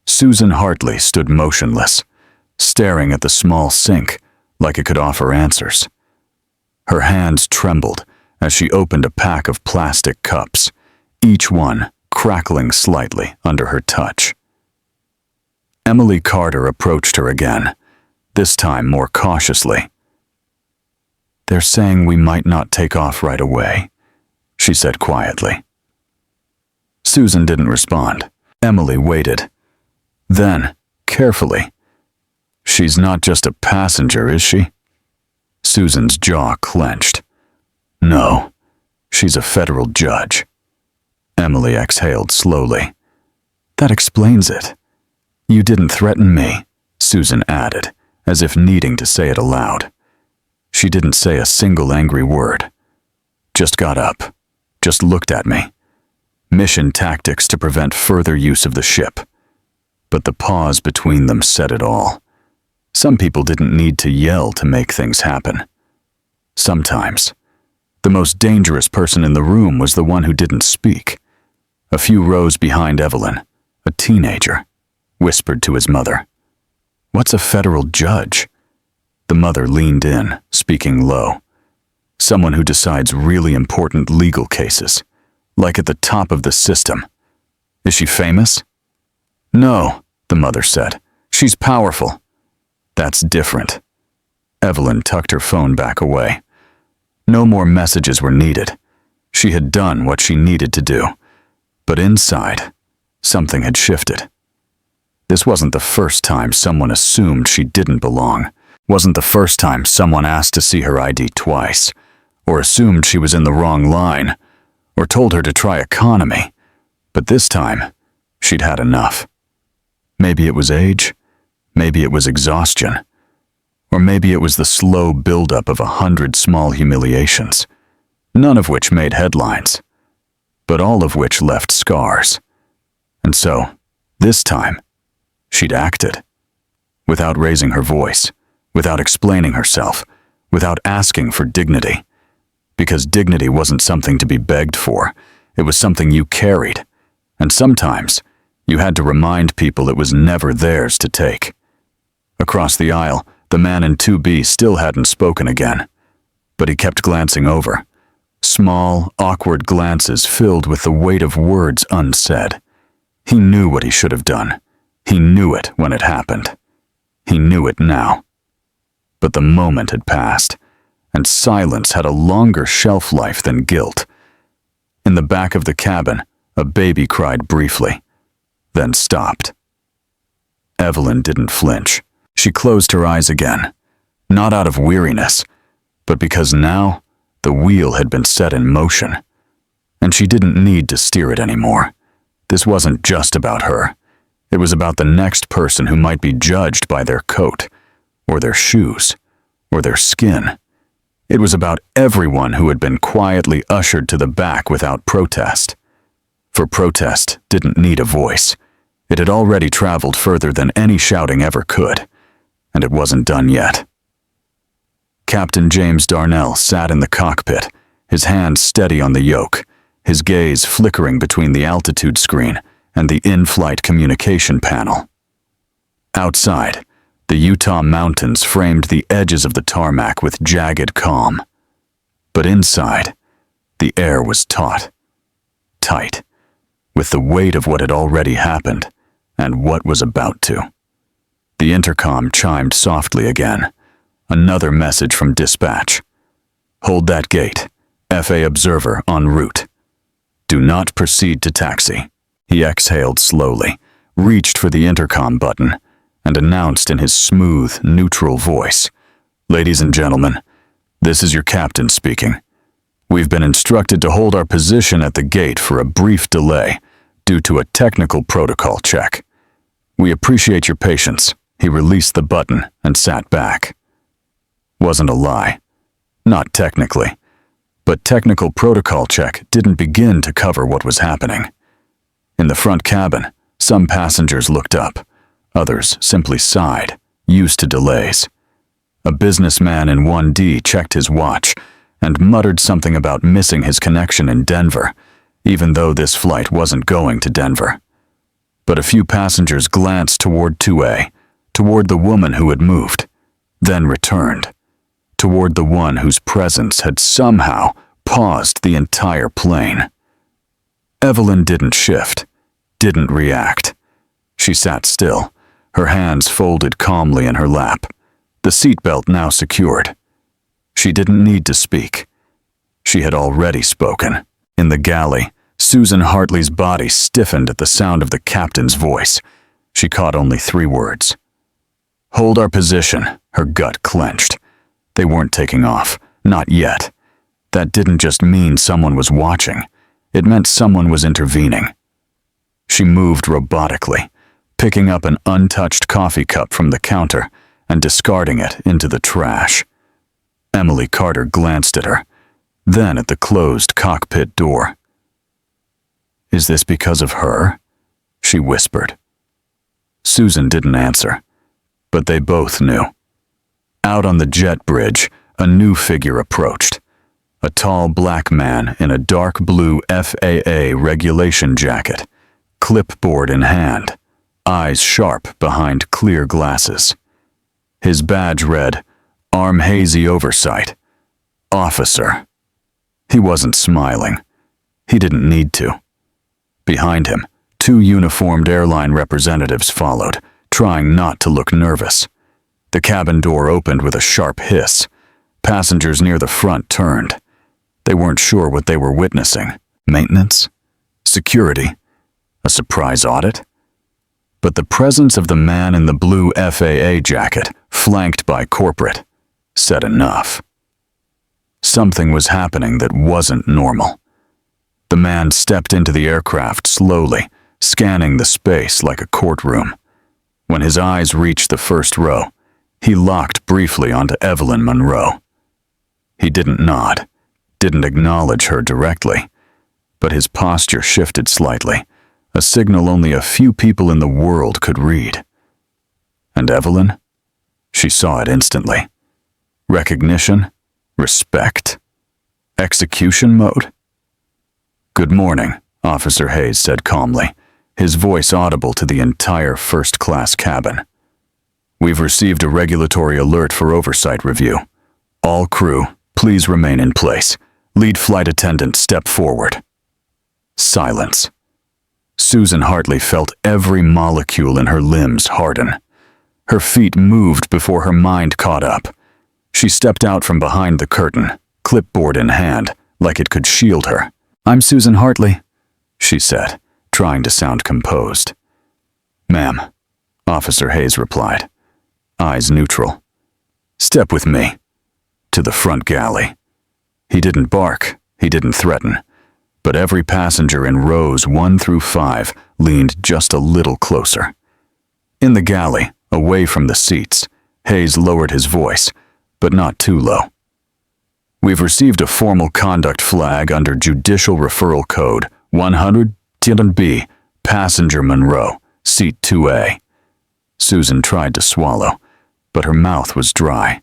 Susan Hartley stood motionless, staring at the small sink like it could offer answers. Her hands trembled as she opened a pack of plastic cups, each one crackling slightly under her touch. Emily Carter approached her again, this time more cautiously. "They're saying we might not take off right away," she said quietly. Susan didn't respond. Emily waited. Then, carefully, "She's not just a passenger, is she?" Susan's jaw clenched. "No, she's a federal judge." Emily exhaled slowly. "That explains it. You didn't threaten me," Susan added, as if needing to say it aloud. She didn't say a single angry word. Just got up, just looked at me. Mission tactics to prevent further use of the ship. But the pause between them said it all. Some people didn't need to yell to make things happen. Sometimes, the most dangerous person in the room was the one who didn't speak. A few rows behind Evelyn, a teenager, whispered to his mother, "What's a federal judge?" The mother leaned in, speaking low. "Someone who decides really important legal cases, like at the top of the system. Is she famous?" "No," the mother said. "She's powerful." "That's different." Evelyn tucked her phone back away. No more messages were needed. She had done what she needed to do. But inside, something had shifted. This wasn't the first time someone assumed she didn't belong. Wasn't the first time someone asked to see her ID twice, or assumed she was in the wrong line, or told her to try economy. But this time, she'd had enough. Maybe it was age, maybe it was exhaustion, or maybe it was the slow buildup of 100 small humiliations, none of which made headlines, but all of which left scars. And so, this time, she'd acted. Without raising her voice, without explaining herself, without asking for dignity. Because dignity wasn't something to be begged for, it was something you carried. And sometimes, you had to remind people it was never theirs to take. Across the aisle, the man in 2B still hadn't spoken again. But he kept glancing over. Small, awkward glances filled with the weight of words unsaid. He knew what he should have done. He knew it when it happened. He knew it now. But the moment had passed, and silence had a longer shelf life than guilt. In the back of the cabin, a baby cried briefly, then stopped. Evelyn didn't flinch. She closed her eyes again, not out of weariness, but because now the wheel had been set in motion, and she didn't need to steer it anymore. This wasn't just about her. It was about the next person who might be judged by their coat, or their shoes, or their skin. It was about everyone who had been quietly ushered to the back without protest. For protest didn't need a voice. It had already traveled further than any shouting ever could, and it wasn't done yet. Captain James Darnell sat in the cockpit, his hands steady on the yoke, his gaze flickering between the altitude screen and the in-flight communication panel. Outside, the Utah mountains framed the edges of the tarmac with jagged calm. But inside, the air was taut, tight, with the weight of what had already happened and what was about to. The intercom chimed softly again. Another message from dispatch. "Hold that gate. FA observer en route. Do not proceed to taxi." He exhaled slowly, reached for the intercom button, and announced in his smooth, neutral voice, "Ladies and gentlemen, this is your captain speaking. We've been instructed to hold our position at the gate for a brief delay due to a technical protocol check. We appreciate your patience." He released the button and sat back. Wasn't a lie. Not technically. But technical protocol check didn't begin to cover what was happening. In the front cabin, some passengers looked up, Others simply sighed, used to delays. A businessman in 1D checked his watch and muttered something about missing his connection in Denver, even though this flight wasn't going to Denver. But a few passengers glanced toward 2A, toward the woman who had moved, then returned, toward the one whose presence had somehow paused the entire plane. Evelyn didn't shift, didn't react. She sat still, her hands folded calmly in her lap, the seatbelt now secured. She didn't need to speak. She had already spoken. In the galley, Susan Hartley's body stiffened at the sound of the captain's voice. She caught only 3 words. "Hold our position," her gut clenched. They weren't taking off, not yet. That didn't just mean someone was watching. It meant someone was intervening. She moved robotically, picking up an untouched coffee cup from the counter and discarding it into the trash. Emily Carter glanced at her, then at the closed cockpit door. "Is this because of her?" she whispered. Susan didn't answer, but they both knew. Out on the jet bridge, a new figure approached. A tall black man in a dark blue FAA regulation jacket, clipboard in hand, eyes sharp behind clear glasses. His badge read, "Arm Hazy Oversight. Officer." He wasn't smiling. He didn't need to. Behind him, 2 uniformed airline representatives followed, trying not to look nervous. The cabin door opened with a sharp hiss. Passengers near the front turned. They weren't sure what they were witnessing. Maintenance? Security? A surprise audit? But the presence of the man in the blue FAA jacket, flanked by corporate, said enough. Something was happening that wasn't normal. The man stepped into the aircraft slowly, scanning the space like a courtroom. When his eyes reached the first row, he locked briefly onto Evelyn Monroe. He didn't nod, didn't acknowledge her directly, but his posture shifted slightly, a signal only a few people in the world could read. And Evelyn? She saw it instantly. Recognition? Respect? Execution mode? "Good morning," Officer Hayes said calmly, his voice audible to the entire first-class cabin. "We've received a regulatory alert for oversight review. All crew, please remain in place. Lead flight attendant, step forward." Silence. Susan Hartley felt every molecule in her limbs harden. Her feet moved before her mind caught up. She stepped out from behind the curtain, clipboard in hand, like it could shield her. "I'm Susan Hartley," she said, trying to sound composed. "Ma'am," Officer Hayes replied, eyes neutral. "Step with me." To the front galley. He didn't bark, he didn't threaten, but every passenger in rows 1 through 5 leaned just a little closer. In the galley, away from the seats, Hayes lowered his voice, but not too low. "We've received a formal conduct flag under Judicial Referral Code 100-B, Passenger Monroe, Seat 2A. Susan tried to swallow, but her mouth was dry.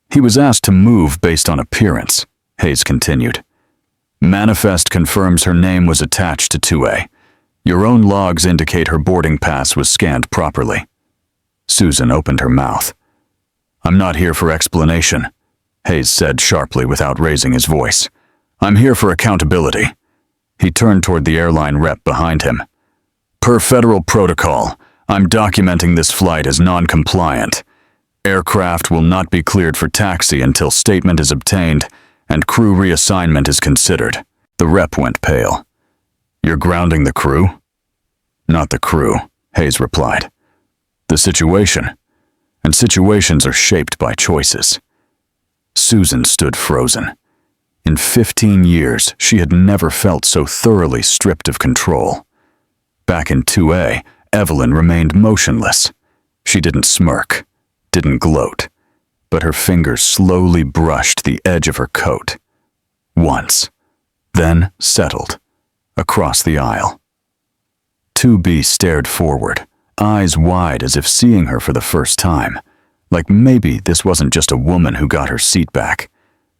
"He was asked to move based on appearance," Hayes continued. "Manifest confirms her name was attached to 2A. Your own logs indicate her boarding pass was scanned properly." Susan opened her mouth. "I'm not here for explanation," Hayes said sharply without raising his voice. "I'm here for accountability." He turned toward the airline rep behind him. "Per federal protocol, I'm documenting this flight as non-compliant. Aircraft will not be cleared for taxi until statement is obtained and crew reassignment is considered." The rep went pale. "You're grounding the crew?" "Not the crew," Hayes replied. "The situation. And situations are shaped by choices." Susan stood frozen. In 15 years, she had never felt so thoroughly stripped of control. Back in 2A, Evelyn remained motionless. She didn't smirk, didn't gloat, but her fingers slowly brushed the edge of her coat. Once, then settled, across the aisle. 2B stared forward, eyes wide as if seeing her for the first time. Like maybe this wasn't just a woman who got her seat back.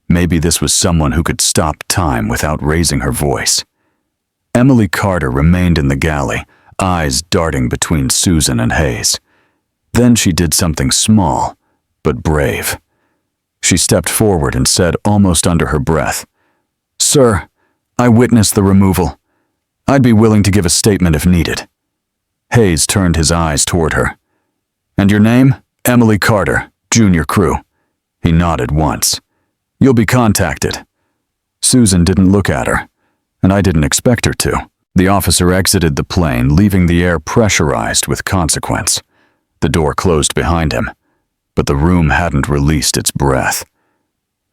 Maybe this was someone who could stop time without raising her voice. Emily Carter remained in the galley, eyes darting between Susan and Hayes. Then she did something small, but brave. She stepped forward and said almost under her breath, "Sir, I witnessed the removal. I'd be willing to give a statement if needed." Hayes turned his eyes toward her. "And your name?" "Emily Carter, junior crew." He nodded once. "You'll be contacted." Susan didn't look at her, and I didn't expect her to. The officer exited the plane, leaving the air pressurized with consequence. The door closed behind him, but the room hadn't released its breath.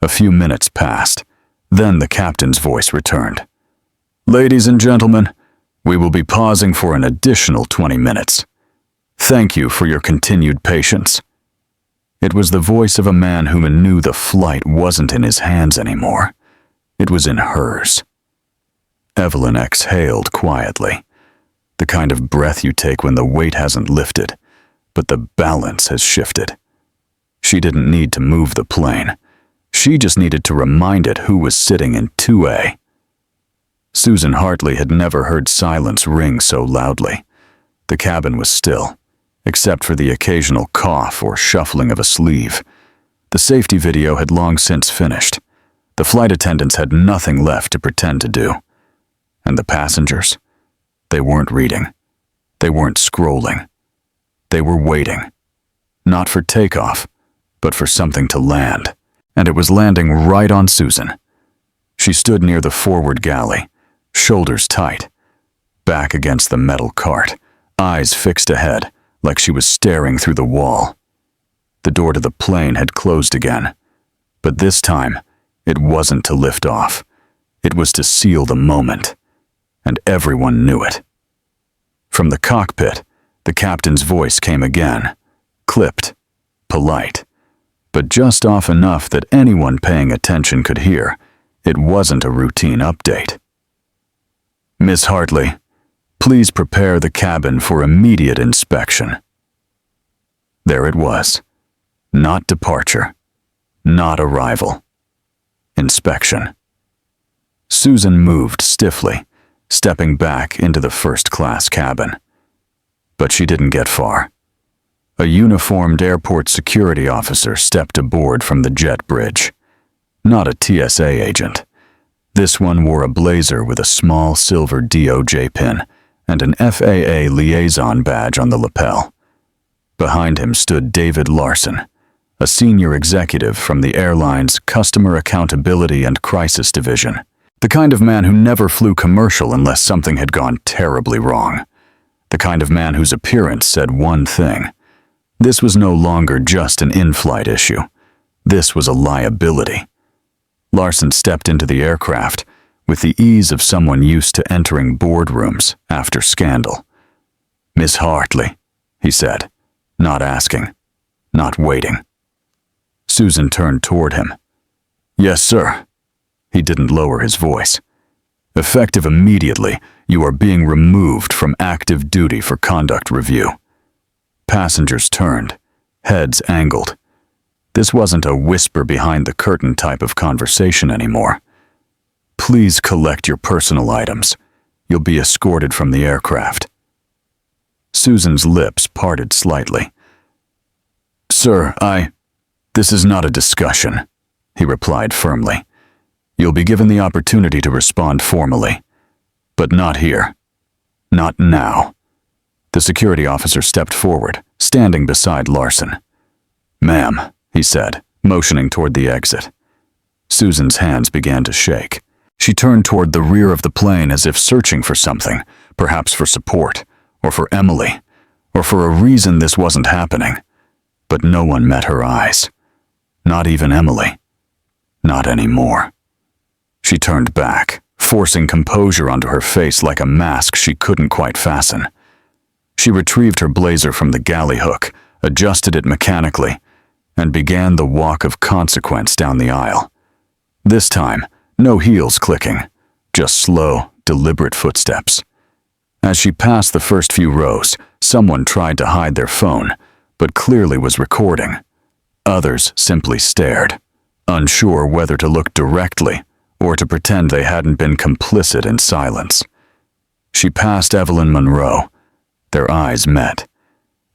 A few minutes passed. Then the captain's voice returned. "Ladies and gentlemen, we will be pausing for an additional 20 minutes. Thank you for your continued patience." It was the voice of a man who knew the flight wasn't in his hands anymore. It was in hers. Evelyn exhaled quietly. The kind of breath you take when the weight hasn't lifted, but the balance has shifted. She didn't need to move the plane. She just needed to remind it who was sitting in 2A. Susan Hartley had never heard silence ring so loudly. The cabin was still, except for the occasional cough or shuffling of a sleeve. The safety video had long since finished. The flight attendants had nothing left to pretend to do. And the passengers? They weren't reading. They weren't scrolling. They were waiting. Not for takeoff, but for something to land. And it was landing right on Susan. She stood near the forward galley, shoulders tight, back against the metal cart, eyes fixed ahead, like she was staring through the wall. The door to the plane had closed again, but this time, it wasn't to lift off. It was to seal the moment, and everyone knew it. From the cockpit, the captain's voice came again, clipped, polite, but just off enough that anyone paying attention could hear. It wasn't a routine update. "Miss Hartley, please prepare the cabin for immediate inspection." There it was. Not departure. Not arrival. Inspection. Susan moved stiffly, stepping back into the first-class cabin. But she didn't get far. A uniformed airport security officer stepped aboard from the jet bridge. Not a TSA agent. This one wore a blazer with a small silver DOJ pin and an FAA liaison badge on the lapel. Behind him stood David Larson, a senior executive from the airline's Customer Accountability and Crisis Division, the kind of man who never flew commercial unless something had gone terribly wrong, the kind of man whose appearance said one thing. This was no longer just an in-flight issue. This was a liability. Larson stepped into the aircraft with the ease of someone used to entering boardrooms after scandal. "Miss Hartley," he said, not asking, not waiting. Susan turned toward him. "Yes, sir." He didn't lower his voice. "Effective immediately, you are being removed from active duty for conduct review." Passengers turned, heads angled. This wasn't a whisper-behind-the-curtain type of conversation anymore. "Please collect your personal items. You'll be escorted from the aircraft." Susan's lips parted slightly. "Sir, this is not a discussion," he replied firmly. "You'll be given the opportunity to respond formally. But not here. Not now." The security officer stepped forward, standing beside Larson. "Ma'am," he said, motioning toward the exit. Susan's hands began to shake. She turned toward the rear of the plane as if searching for something, perhaps for support, or for Emily, or for a reason this wasn't happening. But no one met her eyes. Not even Emily. Not anymore. She turned back, forcing composure onto her face like a mask she couldn't quite fasten. She retrieved her blazer from the galley hook, adjusted it mechanically, and began the walk of consequence down the aisle. This time, no heels clicking, just slow, deliberate footsteps. As she passed the first few rows, Someone tried to hide their phone, but clearly was recording. Others simply stared, unsure whether to look directly or to pretend they hadn't been complicit in silence. She passed Evelyn Monroe. Their eyes met.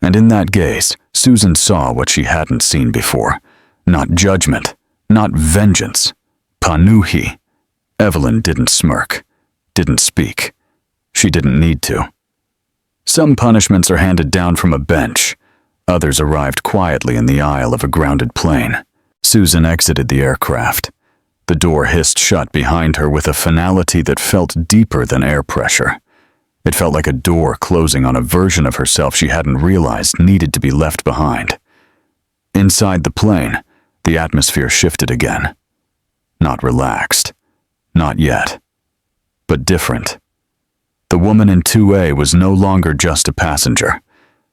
And in that gaze, Susan saw what she hadn't seen before. Not judgment, not vengeance. Panuhi. Evelyn didn't smirk, didn't speak. She didn't need to. Some punishments are handed down from a bench. Others arrived quietly in the aisle of a grounded plane. Susan exited the aircraft. The door hissed shut behind her with a finality that felt deeper than air pressure. It felt like a door closing on a version of herself she hadn't realized needed to be left behind. Inside the plane, the atmosphere shifted again. Not relaxed. Not yet. But different. The woman in 2A was no longer just a passenger.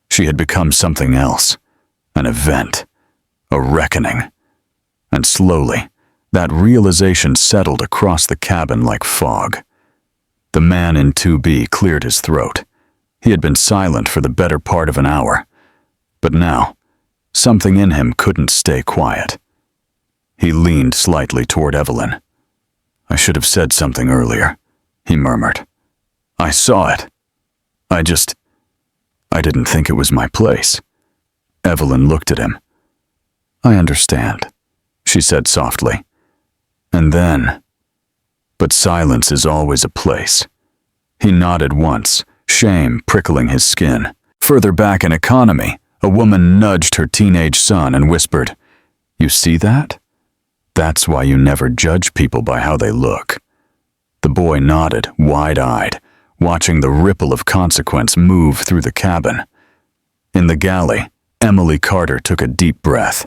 She had become something else. An event. A reckoning. And slowly, that realization settled across the cabin like fog. The man in 2B cleared his throat. He had been silent for the better part of an hour. But now, something in him couldn't stay quiet. He leaned slightly toward Evelyn. "I should have said something earlier," he murmured. "I saw it. I didn't think it was my place." Evelyn looked at him. "I understand," she said softly. And then, but silence is always a place. He nodded once, shame prickling his skin. Further back in economy, a woman nudged her teenage son and whispered, "You see that? That's why you never judge people by how they look." The boy nodded, wide-eyed, watching the ripple of consequence move through the cabin. In the galley, Emily Carter took a deep breath.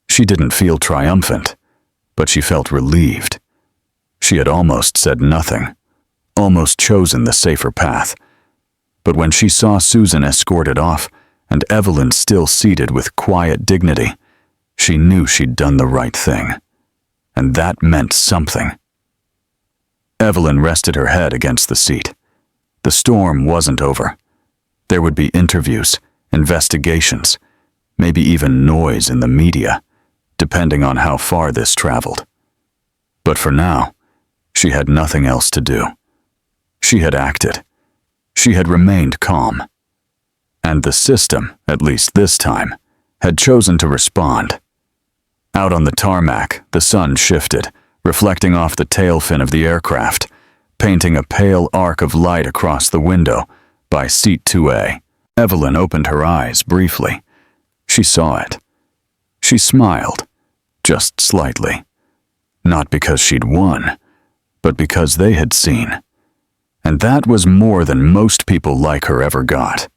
She didn't feel triumphant, but she felt relieved. She had almost said nothing, almost chosen the safer path. But when she saw Susan escorted off and Evelyn still seated with quiet dignity, she knew she'd done the right thing. And that meant something. Evelyn rested her head against the seat. The storm wasn't over. There would be interviews, investigations, maybe even noise in the media, depending on how far this traveled. But for now, she had nothing else to do. She had acted. She had remained calm. And the system, at least this time, had chosen to respond. Out on the tarmac, the sun shifted, reflecting off the tail fin of the aircraft, painting a pale arc of light across the window by seat 2A. Evelyn opened her eyes briefly. She saw it. She smiled, just slightly. Not because she'd won, but because they had seen. And that was more than most people like her ever got.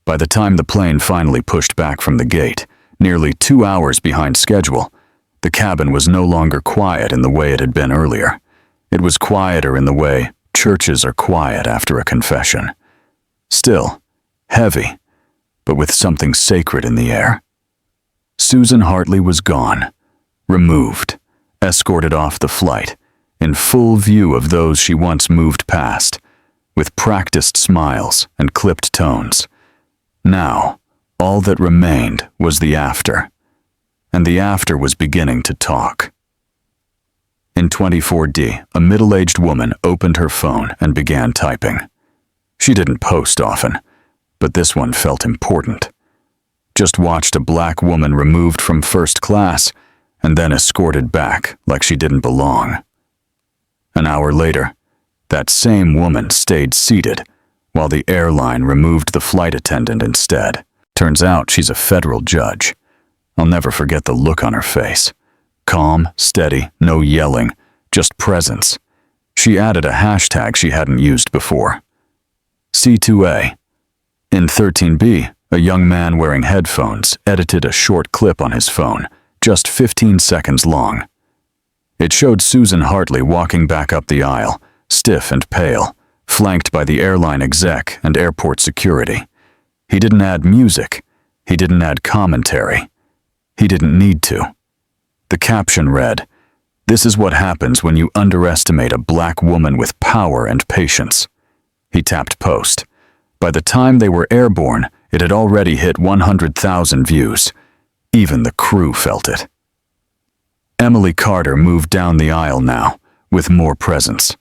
By the time the plane finally pushed back from the gate, nearly 2 hours behind schedule, the cabin was no longer quiet in the way it had been earlier. It was quieter in the way churches are quiet after a confession. Still, heavy, but with something sacred in the air. Susan Hartley was gone, removed, escorted off the flight, in full view of those she once moved past, with practiced smiles and clipped tones. Now, all that remained was the after, and the after was beginning to talk. In 24D, a middle-aged woman opened her phone and began typing. She didn't post often, but this one felt important. Just watched a black woman removed from first class and then escorted back like she didn't belong. An hour later, that same woman stayed seated while the airline removed the flight attendant instead. Turns out she's a federal judge. I'll never forget the look on her face. Calm, steady, no yelling, just presence. She added a hashtag she hadn't used before. C2A. In 13B, a young man wearing headphones edited a short clip on his phone, just 15 seconds long. It showed Susan Hartley walking back up the aisle, stiff and pale, flanked by the airline exec and airport security. He didn't add music. He didn't add commentary. He didn't need to. The caption read, "This is what happens when you underestimate a black woman with power and patience." He tapped post. By the time they were airborne, it had already hit 100,000 views. Even the crew felt it. Emily Carter moved down the aisle now, with more presence.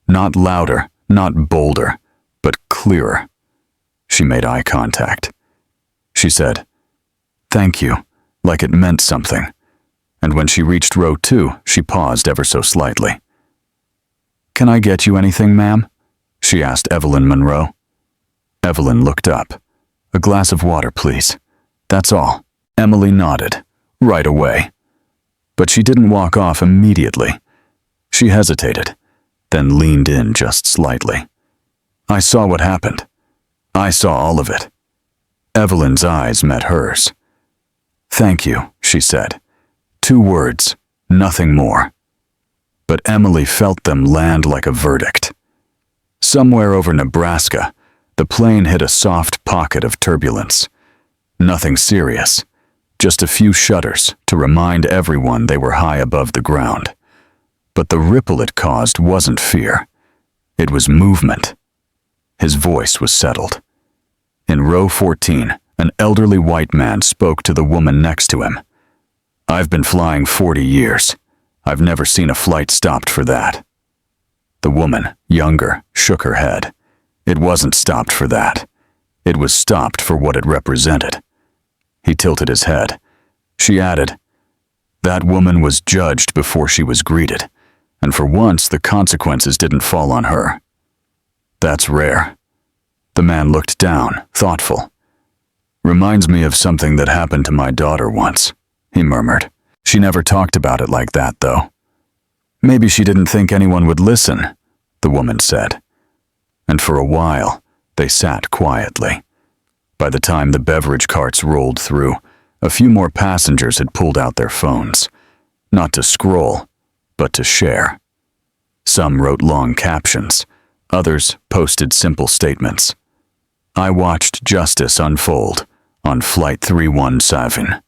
Not louder, not bolder, but clearer. She made eye contact. She said, "Thank you," like it meant something. And when she reached row 2, she paused ever so slightly. "Can I get you anything, ma'am?" she asked Evelyn Monroe. Evelyn looked up. "A glass of water, please. That's all." Emily nodded, right away. But she didn't walk off immediately. She hesitated, then leaned in just slightly. I saw what happened. I saw all of it. Evelyn's eyes met hers. "Thank you," she said. 2 words, nothing more. But Emily felt them land like a verdict. Somewhere over Nebraska, the plane hit a soft pocket of turbulence. Nothing serious, just a few shudders to remind everyone they were high above the ground. But the ripple it caused wasn't fear. It was movement. His voice was settled. In row 14, an elderly white man spoke to the woman next to him. "I've been flying 40 years. I've never seen a flight stopped for that." The woman, younger, shook her head. It wasn't stopped for that. It was stopped for what it represented. He tilted his head. She added, "That woman was judged before she was greeted, and for once the consequences didn't fall on her." "That's rare." The man looked down, thoughtful. "Reminds me of something that happened to my daughter once," he murmured. "She never talked about it like that, though." "Maybe she didn't think anyone would listen," the woman said. And for a while, they sat quietly. By the time the beverage carts rolled through, a few more passengers had pulled out their phones, not to scroll, but to share. Some wrote long captions, others posted simple statements. "I watched justice unfold on Flight 317.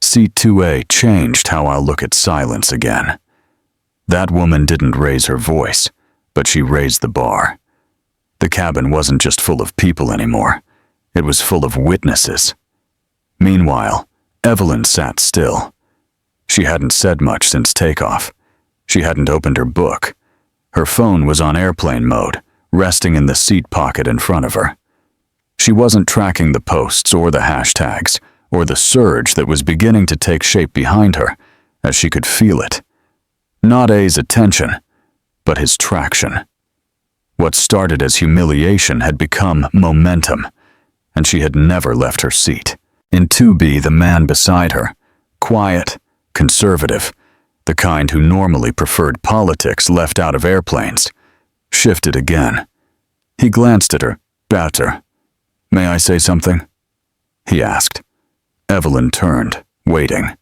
Seat 2A changed how I'll look at silence again." That woman didn't raise her voice, but she raised the bar. The cabin wasn't just full of people anymore. It was full of witnesses. Meanwhile, Evelyn sat still. She hadn't said much since takeoff. She hadn't opened her book. Her phone was on airplane mode, resting in the seat pocket in front of her. She wasn't tracking the posts or the hashtags, or the surge that was beginning to take shape behind her, as she could feel it. Not A's attention, but his traction. What started as humiliation had become momentum, and she had never left her seat. In 2B, the man beside her, quiet, conservative, the kind who normally preferred politics left out of airplanes, shifted again. He glanced at her, better. "May I say something?" he asked. Evelyn turned, waiting.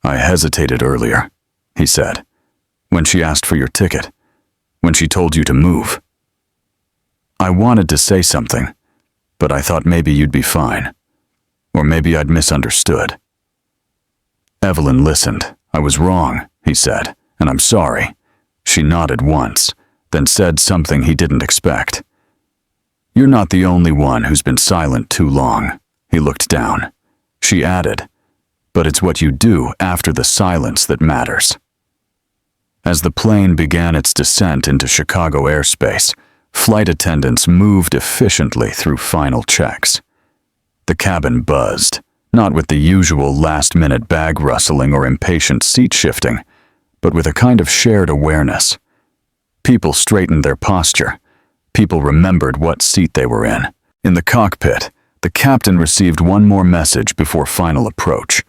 "I hesitated earlier," he said, "when she asked for your ticket, when she told you to move. I wanted to say something, but I thought maybe you'd be fine, or maybe I'd misunderstood." Evelyn listened. "I was wrong," he said, "and I'm sorry." She nodded once, then said something he didn't expect. "You're not the only one who's been silent too long." He looked down. She added, "But it's what you do after the silence that matters." As the plane began its descent into Chicago airspace, flight attendants moved efficiently through final checks. The cabin buzzed, not with the usual last-minute bag rustling or impatient seat shifting, but with a kind of shared awareness. People straightened their posture. People remembered what seat they were in. In the cockpit, the captain received one more message before final approach.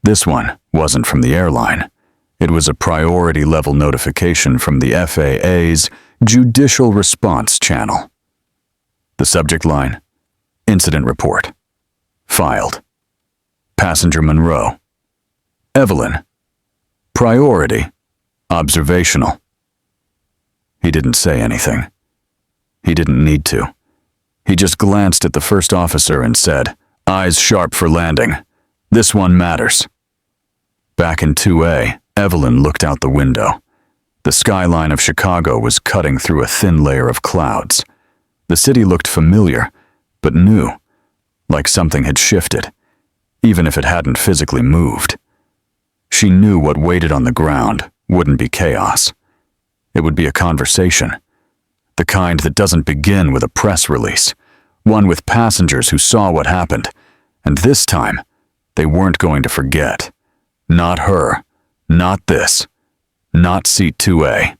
This one wasn't from the airline. It was a priority-level notification from the FAA's Judicial Response Channel. The subject line, "Incident Report." Filed. Passenger Monroe. Evelyn. Priority. Observational. He didn't say anything. He didn't need to. He just glanced at the first officer and said, "Eyes sharp for landing. This one matters." Back in 2A, Evelyn looked out the window. The skyline of Chicago was cutting through a thin layer of clouds. The city looked familiar, but new, like something had shifted, even if it hadn't physically moved. She knew what waited on the ground wouldn't be chaos. It would be a conversation, the kind that doesn't begin with a press release, one with passengers who saw what happened, and this time, they weren't going to forget. Not her, not this, not Seat 2A.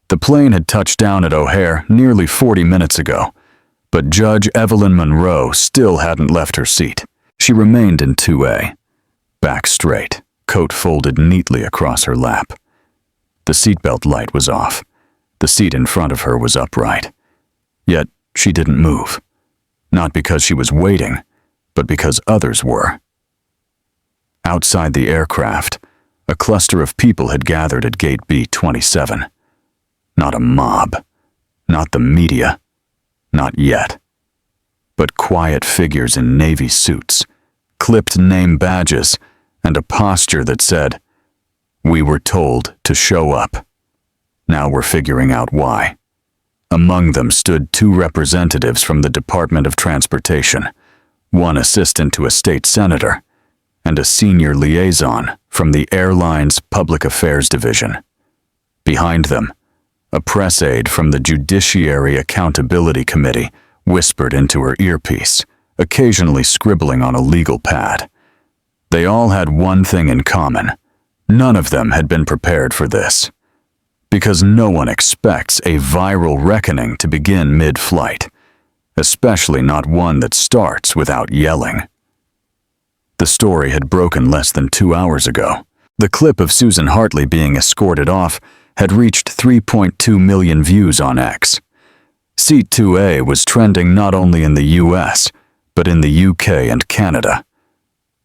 The plane had touched down at O'Hare nearly 40 minutes ago, but Judge Evelyn Monroe still hadn't left her seat. She remained in 2A, back straight, coat folded neatly across her lap. The seatbelt light was off. The seat in front of her was upright. Yet she didn't move, not because she was waiting, but because others were. Outside the aircraft, a cluster of people had gathered at Gate B-27. Not a mob, not the media, not yet, but quiet figures in navy suits, clipped name badges, and a posture that said, "We were told to show up. Now we're figuring out why." Among them stood 2 representatives from the Department of Transportation, one assistant to a state senator, and a senior liaison from the airline's Public Affairs Division. Behind them, a press aide from the Judiciary Accountability Committee whispered into her earpiece, occasionally scribbling on a legal pad. They all had one thing in common. None of them had been prepared for this. Because no one expects a viral reckoning to begin mid-flight, especially not one that starts without yelling. The story had broken less than 2 hours ago. The clip of Susan Hartley being escorted off had reached 3.2 million views on X. Seat 2A was trending not only in the US, but in the UK and Canada.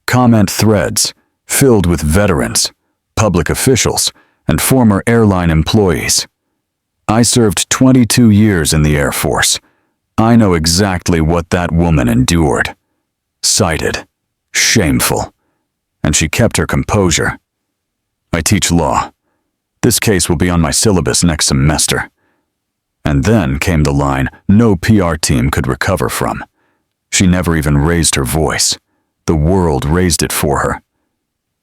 Comment threads filled with veterans, public officials, and former airline employees. I served 22 years in the Air Force. I know exactly what that woman endured. Cited, shameful, and she kept her composure. I teach law. This case will be on my syllabus next semester. And then came the line no PR team could recover from. She never even raised her voice. The world raised it for her.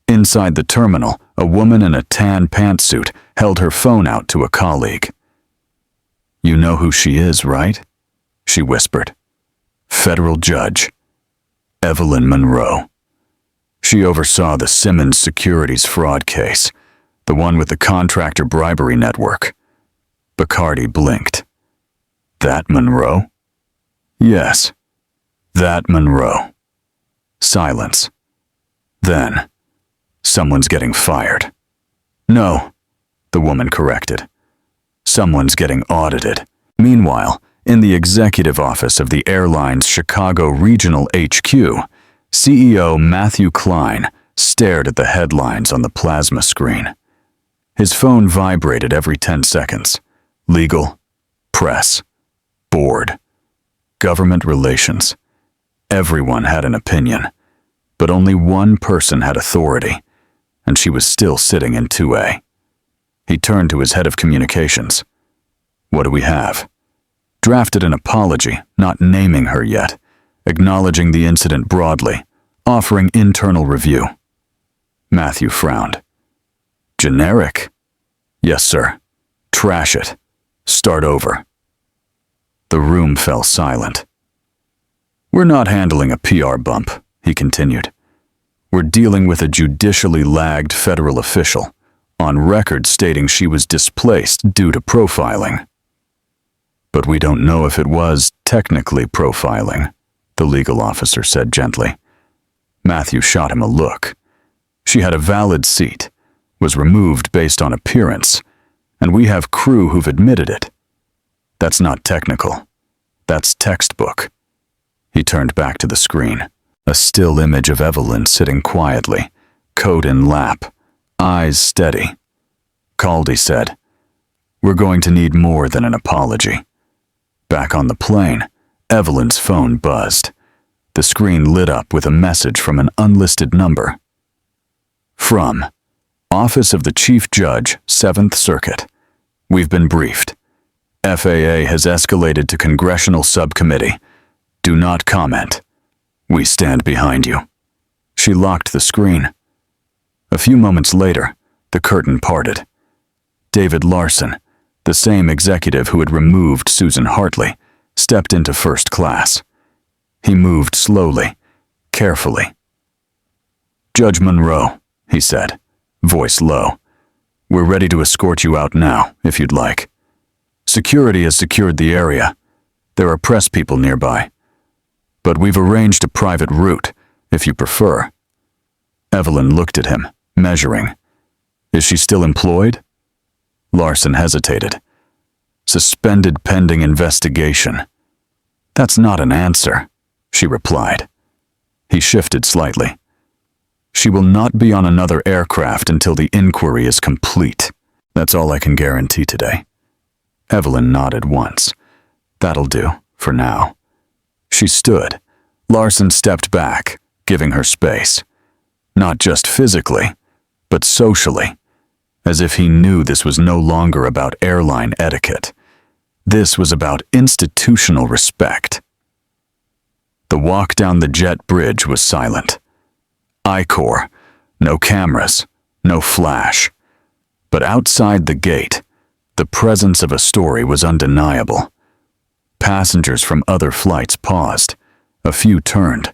Inside the terminal, a woman in a tan pantsuit held her phone out to a colleague. "You know who she is, right?" she whispered. "Federal Judge Evelyn Monroe. She oversaw the Simmons Securities fraud case, the one with the contractor bribery network." Bacardi blinked. "That Monroe?" "Yes, that Monroe." Silence. Then, "Someone's getting fired." "No," the woman corrected. "Someone's getting audited." Meanwhile, in the executive office of the airline's Chicago Regional HQ, CEO Matthew Klein stared at the headlines on the plasma screen. His phone vibrated every 10 seconds. Legal, press, board, government relations. Everyone had an opinion, but only one person had authority, and she was still sitting in 2A. He turned to his head of communications. "What do we have?" Drafted an apology, not naming her yet, acknowledging the incident broadly, offering internal review. Matthew frowned. "Generic?" "Yes, sir. Trash it. Start over." The room fell silent. "We're not handling a PR bump," he continued. "We're dealing with a judicially lagged federal official, on record stating she was displaced due to profiling." "But we don't know if it was technically profiling," the legal officer said gently. Matthew shot him a look. "She had a valid seat, was removed based on appearance, and we have crew who've admitted it. That's not technical. That's textbook." He turned back to the screen. A still image of Evelyn sitting quietly, coat in lap, eyes steady. Caldy said, "We're going to need more than an apology." Back on the plane, Evelyn's phone buzzed. The screen lit up with a message from an unlisted number. From Office of the Chief Judge, 7th Circuit. We've been briefed. FAA has escalated to Congressional Subcommittee. Do not comment. We stand behind you. She locked the screen. A few moments later, the curtain parted. David Larson, the same executive who had removed Susan Hartley, stepped into first class. He moved slowly, carefully. "Judge Monroe," he said, voice low. "We're ready to escort you out now, if you'd like. Security has secured the area. There are press people nearby. But we've arranged a private route, if you prefer." Evelyn looked at him, measuring. "Is she still employed?" Larson hesitated. "Suspended pending investigation." "That's not an answer," she replied. He shifted slightly. "She will not be on another aircraft until the inquiry is complete. That's all I can guarantee today." Evelyn nodded once. "That'll do, for now." She stood. Larson stepped back, giving her space. Not just physically, but socially, as if he knew this was no longer about airline etiquette. This was about institutional respect. The walk down the jet bridge was silent. I-Corps, no cameras, no flash. But outside the gate, the presence of a story was undeniable. Passengers from other flights paused. A few turned.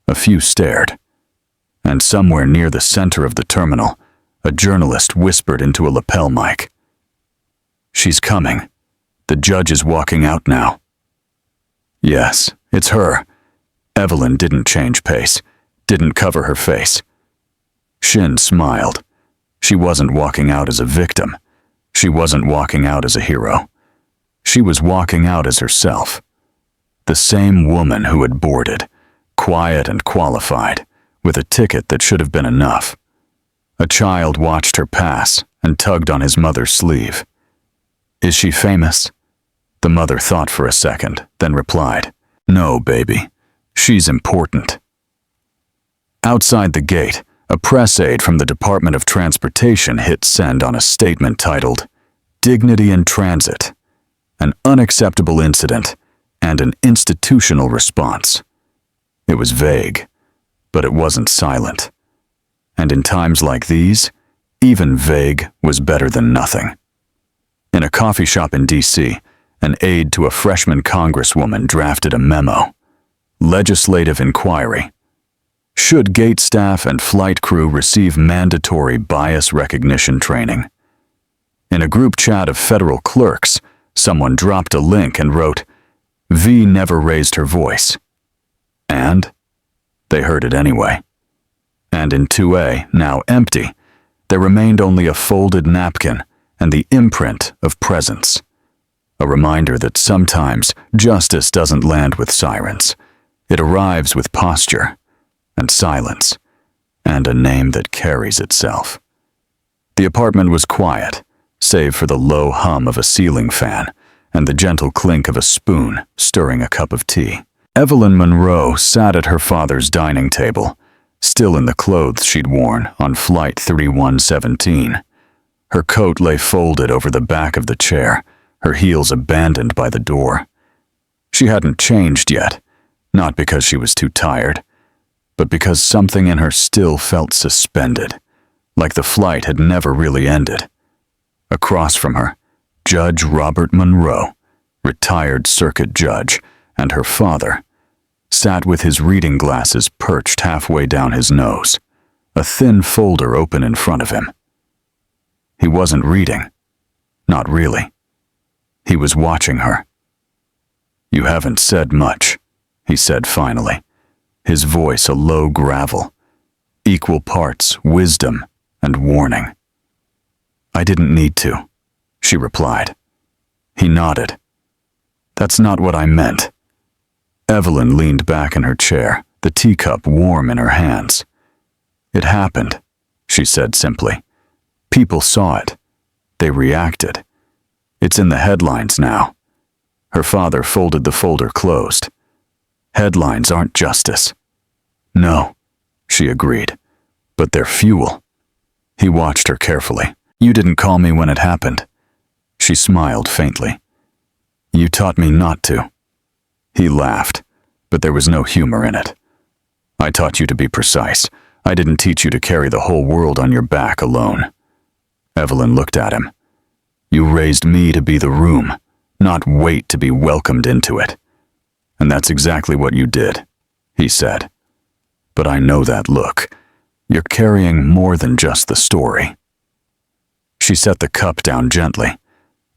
A few stared. And somewhere near the center of the terminal, a journalist whispered into a lapel mic. "She's coming. The judge is walking out now." Yes, it's her. Evelyn didn't change pace, didn't cover her face. Shin smiled. She wasn't walking out as a victim. She wasn't walking out as a hero. She was walking out as herself. The same woman who had boarded, quiet and qualified, with a ticket that should have been enough. A child watched her pass and tugged on his mother's sleeve. "Is she famous?" The mother thought for a second, then replied, "No, baby. She's important." Outside the gate, a press aide from the Department of Transportation hit send on a statement titled, "Dignity in Transit, an unacceptable incident and an institutional response." It was vague, but it wasn't silent. And in times like these, even vague was better than nothing. In a coffee shop in D.C., an aide to a freshman congresswoman drafted a memo. Legislative inquiry. Should gate staff and flight crew receive mandatory bias recognition training? In a group chat of federal clerks, someone dropped a link and wrote, "V never raised her voice." And they heard it anyway. And in 2A, now empty, there remained only a folded napkin and the imprint of presence. A reminder that sometimes justice doesn't land with sirens. It arrives with posture and silence and a name that carries itself. The apartment was quiet, save for the low hum of a ceiling fan and the gentle clink of a spoon stirring a cup of tea. Evelyn Monroe sat at her father's dining table, still in the clothes she'd worn on Flight 3117. Her coat lay folded over the back of the chair, her heels abandoned by the door. She hadn't changed yet, not because she was too tired, but because something in her still felt suspended, like the flight had never really ended. Across from her, Judge Robert Monroe, retired circuit judge, and her father, sat with his reading glasses perched halfway down his nose, a thin folder open in front of him. He wasn't reading. Not really. He was watching her. "You haven't said much," he said finally, his voice a low gravel, equal parts wisdom and warning. "I didn't need to," she replied. He nodded. "That's not what I meant." Evelyn leaned back in her chair, the teacup warm in her hands. "It happened," she said simply. "People saw it. They reacted. It's in the headlines now." Her father folded the folder closed. "Headlines aren't justice." "No," she agreed, "but they're fuel." He watched her carefully. "You didn't call me when it happened." She smiled faintly. You taught me not to. He laughed, but there was no humor in it. I taught you to be precise. I didn't teach you to carry the whole world on your back alone. Evelyn looked at him. You raised me to be the room, not wait to be welcomed into it. And that's exactly what you did, he said. But I know that look. You're carrying more than just the story. She set the cup down gently.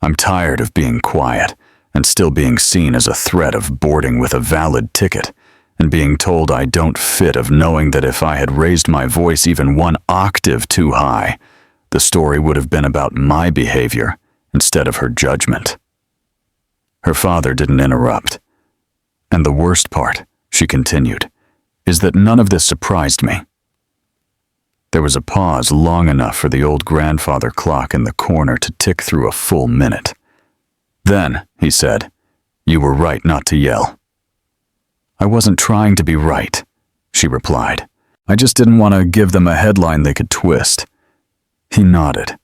I'm tired of being quiet and still being seen as a threat of boarding with a valid ticket and being told I don't fit, of knowing that if I had raised my voice even one octave too high, the story would have been about my behavior instead of her judgment. Her father didn't interrupt. And the worst part, she continued, is that none of this surprised me. There was a pause long enough for the old grandfather clock in the corner to tick through a full minute. Then, he said, you were right not to yell. I wasn't trying to be right, she replied. I just didn't want to give them a headline they could twist. He nodded.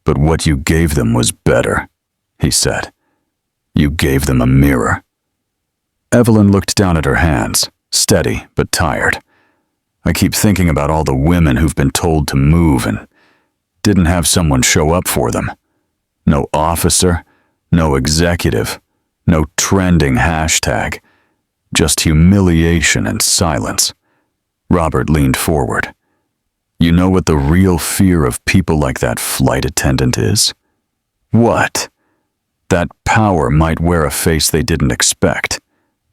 But what you gave them was better, he said. You gave them a mirror. Evelyn looked down at her hands, steady but tired. I keep thinking about all the women who've been told to move and didn't have someone show up for them. No officer, no executive, no trending hashtag, just humiliation and silence. Robert leaned forward. You know what the real fear of people like that flight attendant is? What? That power might wear a face they didn't expect.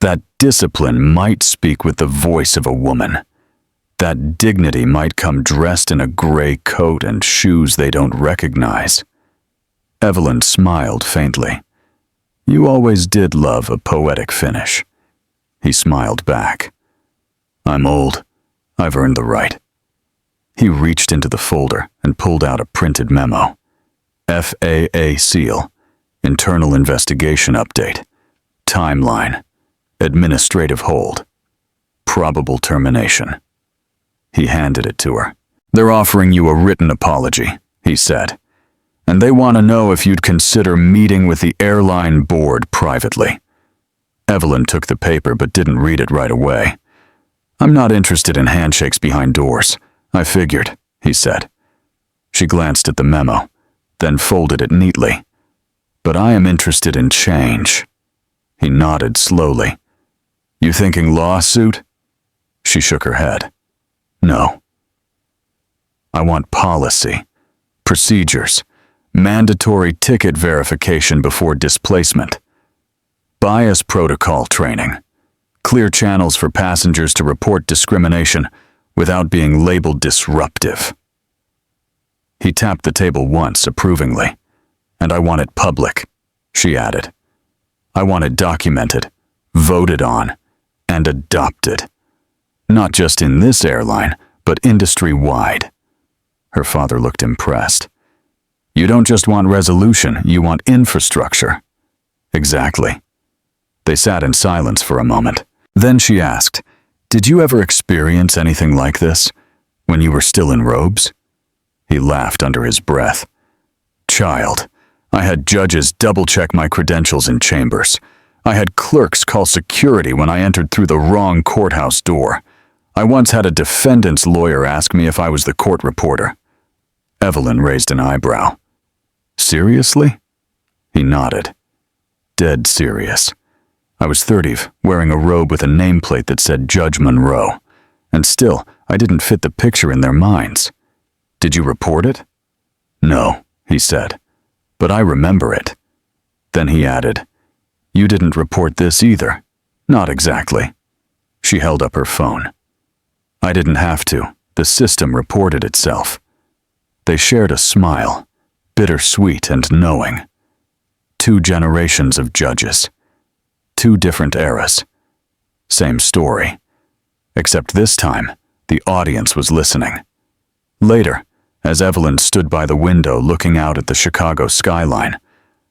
That discipline might speak with the voice of a woman. That dignity might come dressed in a gray coat and shoes they don't recognize. Evelyn smiled faintly. You always did love a poetic finish. He smiled back. I'm old. I've earned the right. He reached into the folder and pulled out a printed memo. FAA seal. Internal investigation update. Timeline. Administrative hold. Probable termination. He handed it to her. They're offering you a written apology, he said. And they want to know if you'd consider meeting with the airline board privately. Evelyn took the paper but didn't read it right away. I'm not interested in handshakes behind doors. I figured, he said. She glanced at the memo, then folded it neatly. But I am interested in change. He nodded slowly. You thinking lawsuit? She shook her head. No. I want policy, procedures, mandatory ticket verification before displacement, bias protocol training, clear channels for passengers to report discrimination without being labeled disruptive. He tapped the table once approvingly. And I want it public, she added. I want it documented, voted on, and adopted. Not just in this airline, but industry-wide. Her father looked impressed. You don't just want resolution, you want infrastructure. Exactly. They sat in silence for a moment. Then she asked, Did you ever experience anything like this, when you were still in robes? He laughed under his breath. Child, I had judges double-check my credentials in chambers. I had clerks call security when I entered through the wrong courthouse door. I once had a defendant's lawyer ask me if I was the court reporter. Evelyn raised an eyebrow. Seriously? He nodded. Dead serious. I was 30, wearing a robe with a nameplate that said Judge Monroe. And still, I didn't fit the picture in their minds. Did you report it? No, he said. But I remember it. Then he added, You didn't report this either. Not exactly. She held up her phone. I didn't have to. The system reported itself. They shared a smile, bittersweet and knowing. 2 generations of judges. 2 different eras. Same story. Except this time, the audience was listening. Later, as Evelyn stood by the window looking out at the Chicago skyline,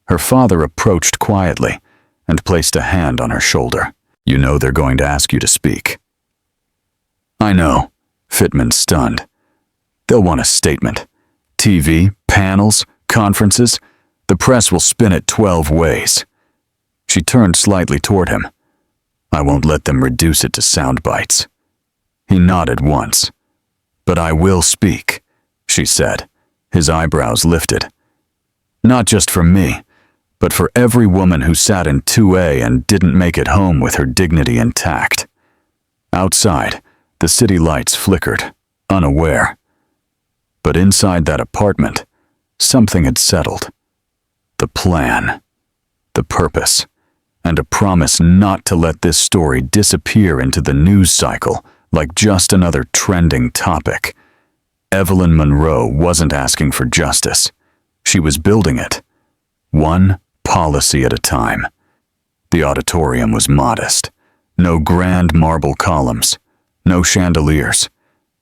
her father approached quietly and placed a hand on her shoulder. You know they're going to ask you to speak. I know, Fitman stunned. They'll want a statement. TV, panels, conferences. The press will spin it 12 ways. She turned slightly toward him. "I won't let them reduce it to sound bites." He nodded once. "But I will speak," she said, his eyebrows lifted. "Not just for me, but for every woman who sat in 2A and didn't make it home with her dignity intact." Outside, the city lights flickered, unaware. But inside that apartment, something had settled. The plan, the purpose, and a promise not to let this story disappear into the news cycle like just another trending topic. Evelyn Monroe wasn't asking for justice. She was building it, one policy at a time. The auditorium was modest. No grand marble columns, no chandeliers,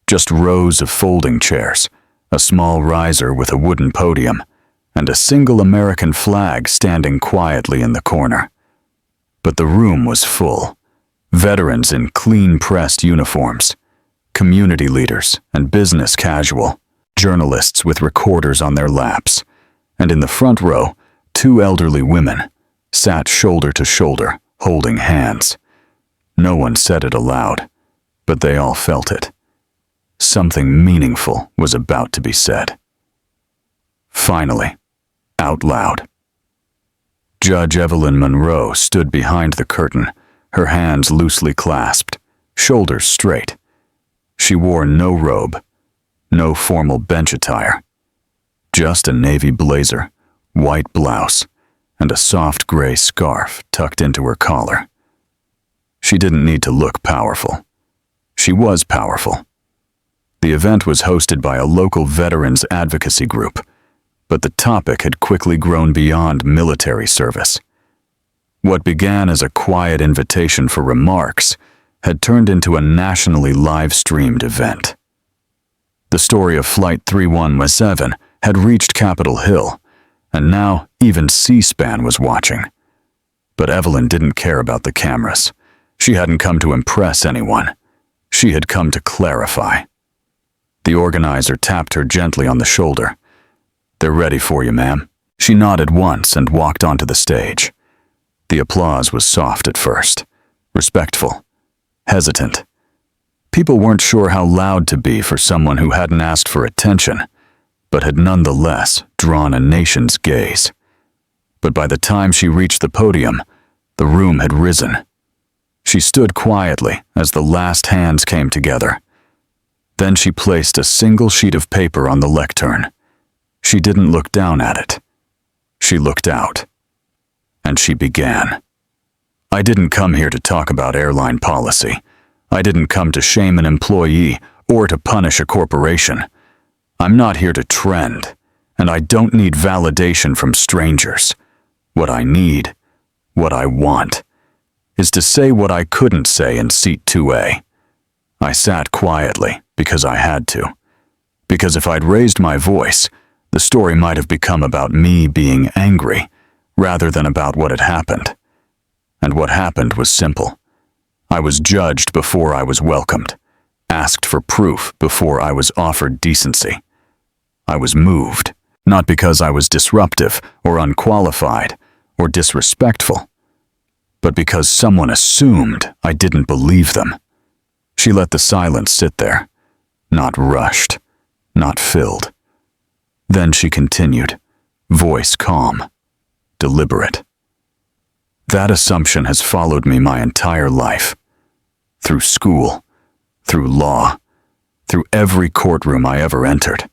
just rows of folding chairs, a small riser with a wooden podium, and a single American flag standing quietly in the corner. But the room was full. Veterans in clean-pressed uniforms, community leaders and business casual, journalists with recorders on their laps, and in the front row, 2 elderly women sat shoulder to shoulder, holding hands. No one said it aloud, but they all felt it. Something meaningful was about to be said. Finally, out loud. Judge Evelyn Monroe stood behind the curtain, her hands loosely clasped, shoulders straight. She wore no robe, no formal bench attire, just a navy blazer, white blouse, and a soft gray scarf tucked into her collar. She didn't need to look powerful. She was powerful. The event was hosted by a local veterans advocacy group, but the topic had quickly grown beyond military service. What began as a quiet invitation for remarks had turned into a nationally live-streamed event. The story of Flight 3117 had reached Capitol Hill, and now even C-SPAN was watching. But Evelyn didn't care about the cameras. She hadn't come to impress anyone. She had come to clarify. The organizer tapped her gently on the shoulder. "They're ready for you, ma'am." She nodded once and walked onto the stage. The applause was soft at first, respectful, hesitant. People weren't sure how loud to be for someone who hadn't asked for attention, but had nonetheless drawn a nation's gaze. But by the time she reached the podium, the room had risen. She stood quietly as the last hands came together. Then she placed a single sheet of paper on the lectern. She didn't look down at it. She looked out. And she began. "I didn't come here to talk about airline policy. I didn't come to shame an employee or to punish a corporation. I'm not here to trend, and I don't need validation from strangers. What I need, what I want, is to say what I couldn't say in seat 2A. I sat quietly because I had to. Because if I'd raised my voice, the story might have become about me being angry, rather than about what had happened. And what happened was simple. I was judged before I was welcomed, asked for proof before I was offered decency. I was moved, not because I was disruptive or unqualified or disrespectful, but because someone assumed I didn't believe them. She let the silence sit there, not rushed, not filled. Then she continued, voice calm, deliberate. That assumption has followed me my entire life. Through school, through law, through every courtroom I ever entered.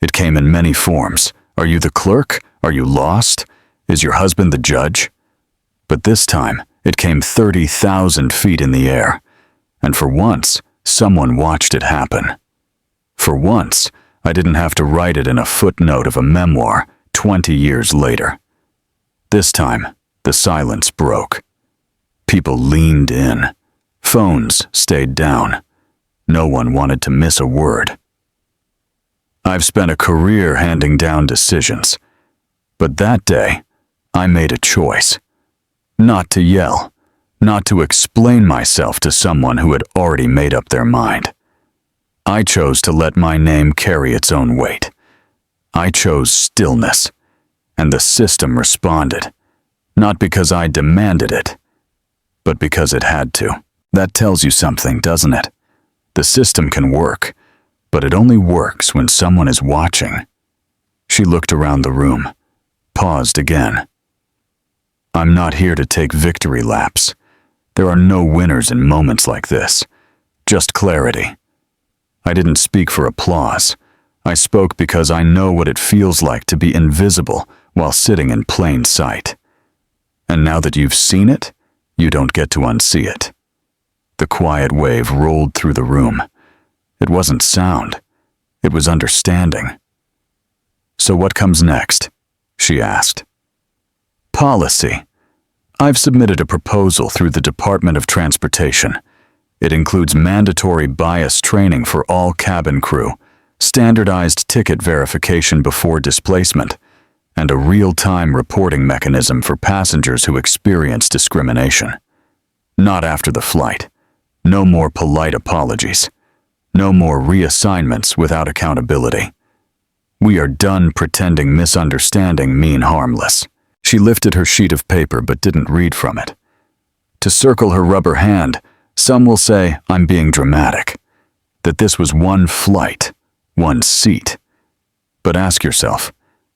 It came in many forms. Are you the clerk? Are you lost? Is your husband the judge? But this time, it came 30,000 feet in the air. And for once, someone watched it happen. For once, I didn't have to write it in a footnote of a memoir 20 years later. This time, the silence broke. People leaned in. Phones stayed down. No one wanted to miss a word. I've spent a career handing down decisions, but that day, I made a choice. Not to yell, not to explain myself to someone who had already made up their mind. I chose to let my name carry its own weight. I chose stillness, and the system responded. Not because I demanded it, but because it had to. That tells you something, doesn't it? The system can work, but it only works when someone is watching. She looked around the room, paused again. I'm not here to take victory laps. There are no winners in moments like this, just clarity. I didn't speak for applause. I spoke because I know what it feels like to be invisible while sitting in plain sight. And now that you've seen it, you don't get to unsee it. The quiet wave rolled through the room. It wasn't sound. It was understanding. So what comes next? She asked. Policy. I've submitted a proposal through the Department of Transportation. It includes mandatory bias training for all cabin crew, standardized ticket verification before displacement, and a real-time reporting mechanism for passengers who experience discrimination. Not after the flight. No more polite apologies. No more reassignments without accountability. We are done pretending misunderstanding mean harmless. She lifted her sheet of paper but didn't read from it. To circle her rubber hand, some will say I'm being dramatic, that this was one flight, one seat. But ask yourself,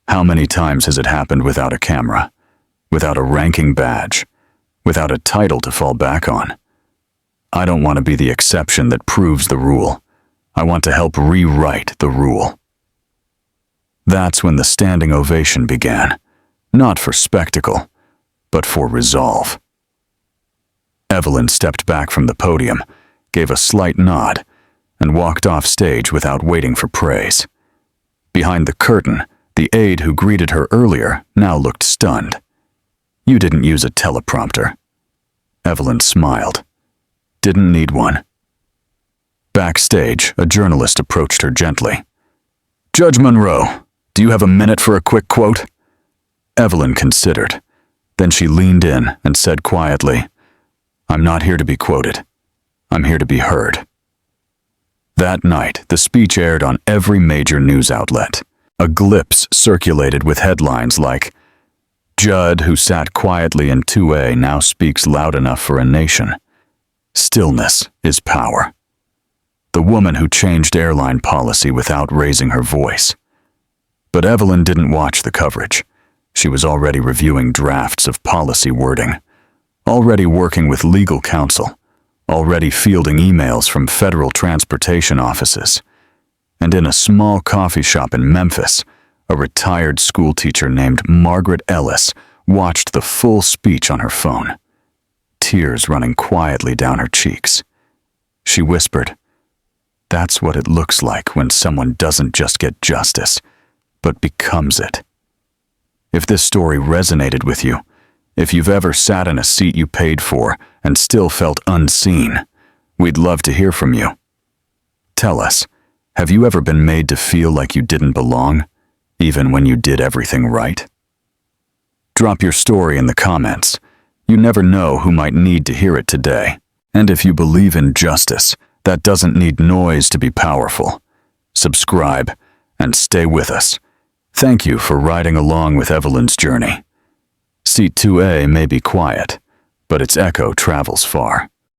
how many times has it happened without a camera, without a ranking badge, without a title to fall back on? I don't want to be the exception that proves the rule. I want to help rewrite the rule. That's when the standing ovation began, not for spectacle, but for resolve. Evelyn stepped back from the podium, gave a slight nod, and walked off stage without waiting for praise. Behind the curtain, the aide who greeted her earlier now looked stunned. You didn't use a teleprompter. Evelyn smiled. Didn't need one. Backstage, a journalist approached her gently. Judge Monroe, do you have a minute for a quick quote? Evelyn considered. Then she leaned in and said quietly, I'm not here to be quoted. I'm here to be heard. That night, the speech aired on every major news outlet. A glimpse circulated with headlines like, Judd, who sat quietly in 2A, now speaks loud enough for a nation. Stillness is power. The woman who changed airline policy without raising her voice. But Evelyn didn't watch the coverage. She was already reviewing drafts of policy wording, already working with legal counsel, already fielding emails from federal transportation offices. And in a small coffee shop in Memphis, a retired schoolteacher named Margaret Ellis watched the full speech on her phone, tears running quietly down her cheeks. She whispered, That's what it looks like when someone doesn't just get justice, but becomes it. If this story resonated with you, if you've ever sat in a seat you paid for and still felt unseen, we'd love to hear from you. Tell us, have you ever been made to feel like you didn't belong, even when you did everything right? Drop your story in the comments. You never know who might need to hear it today. And if you believe in justice, that doesn't need noise to be powerful. Subscribe and stay with us. Thank you for riding along with Evelyn's journey. Seat 2A may be quiet, but its echo travels far.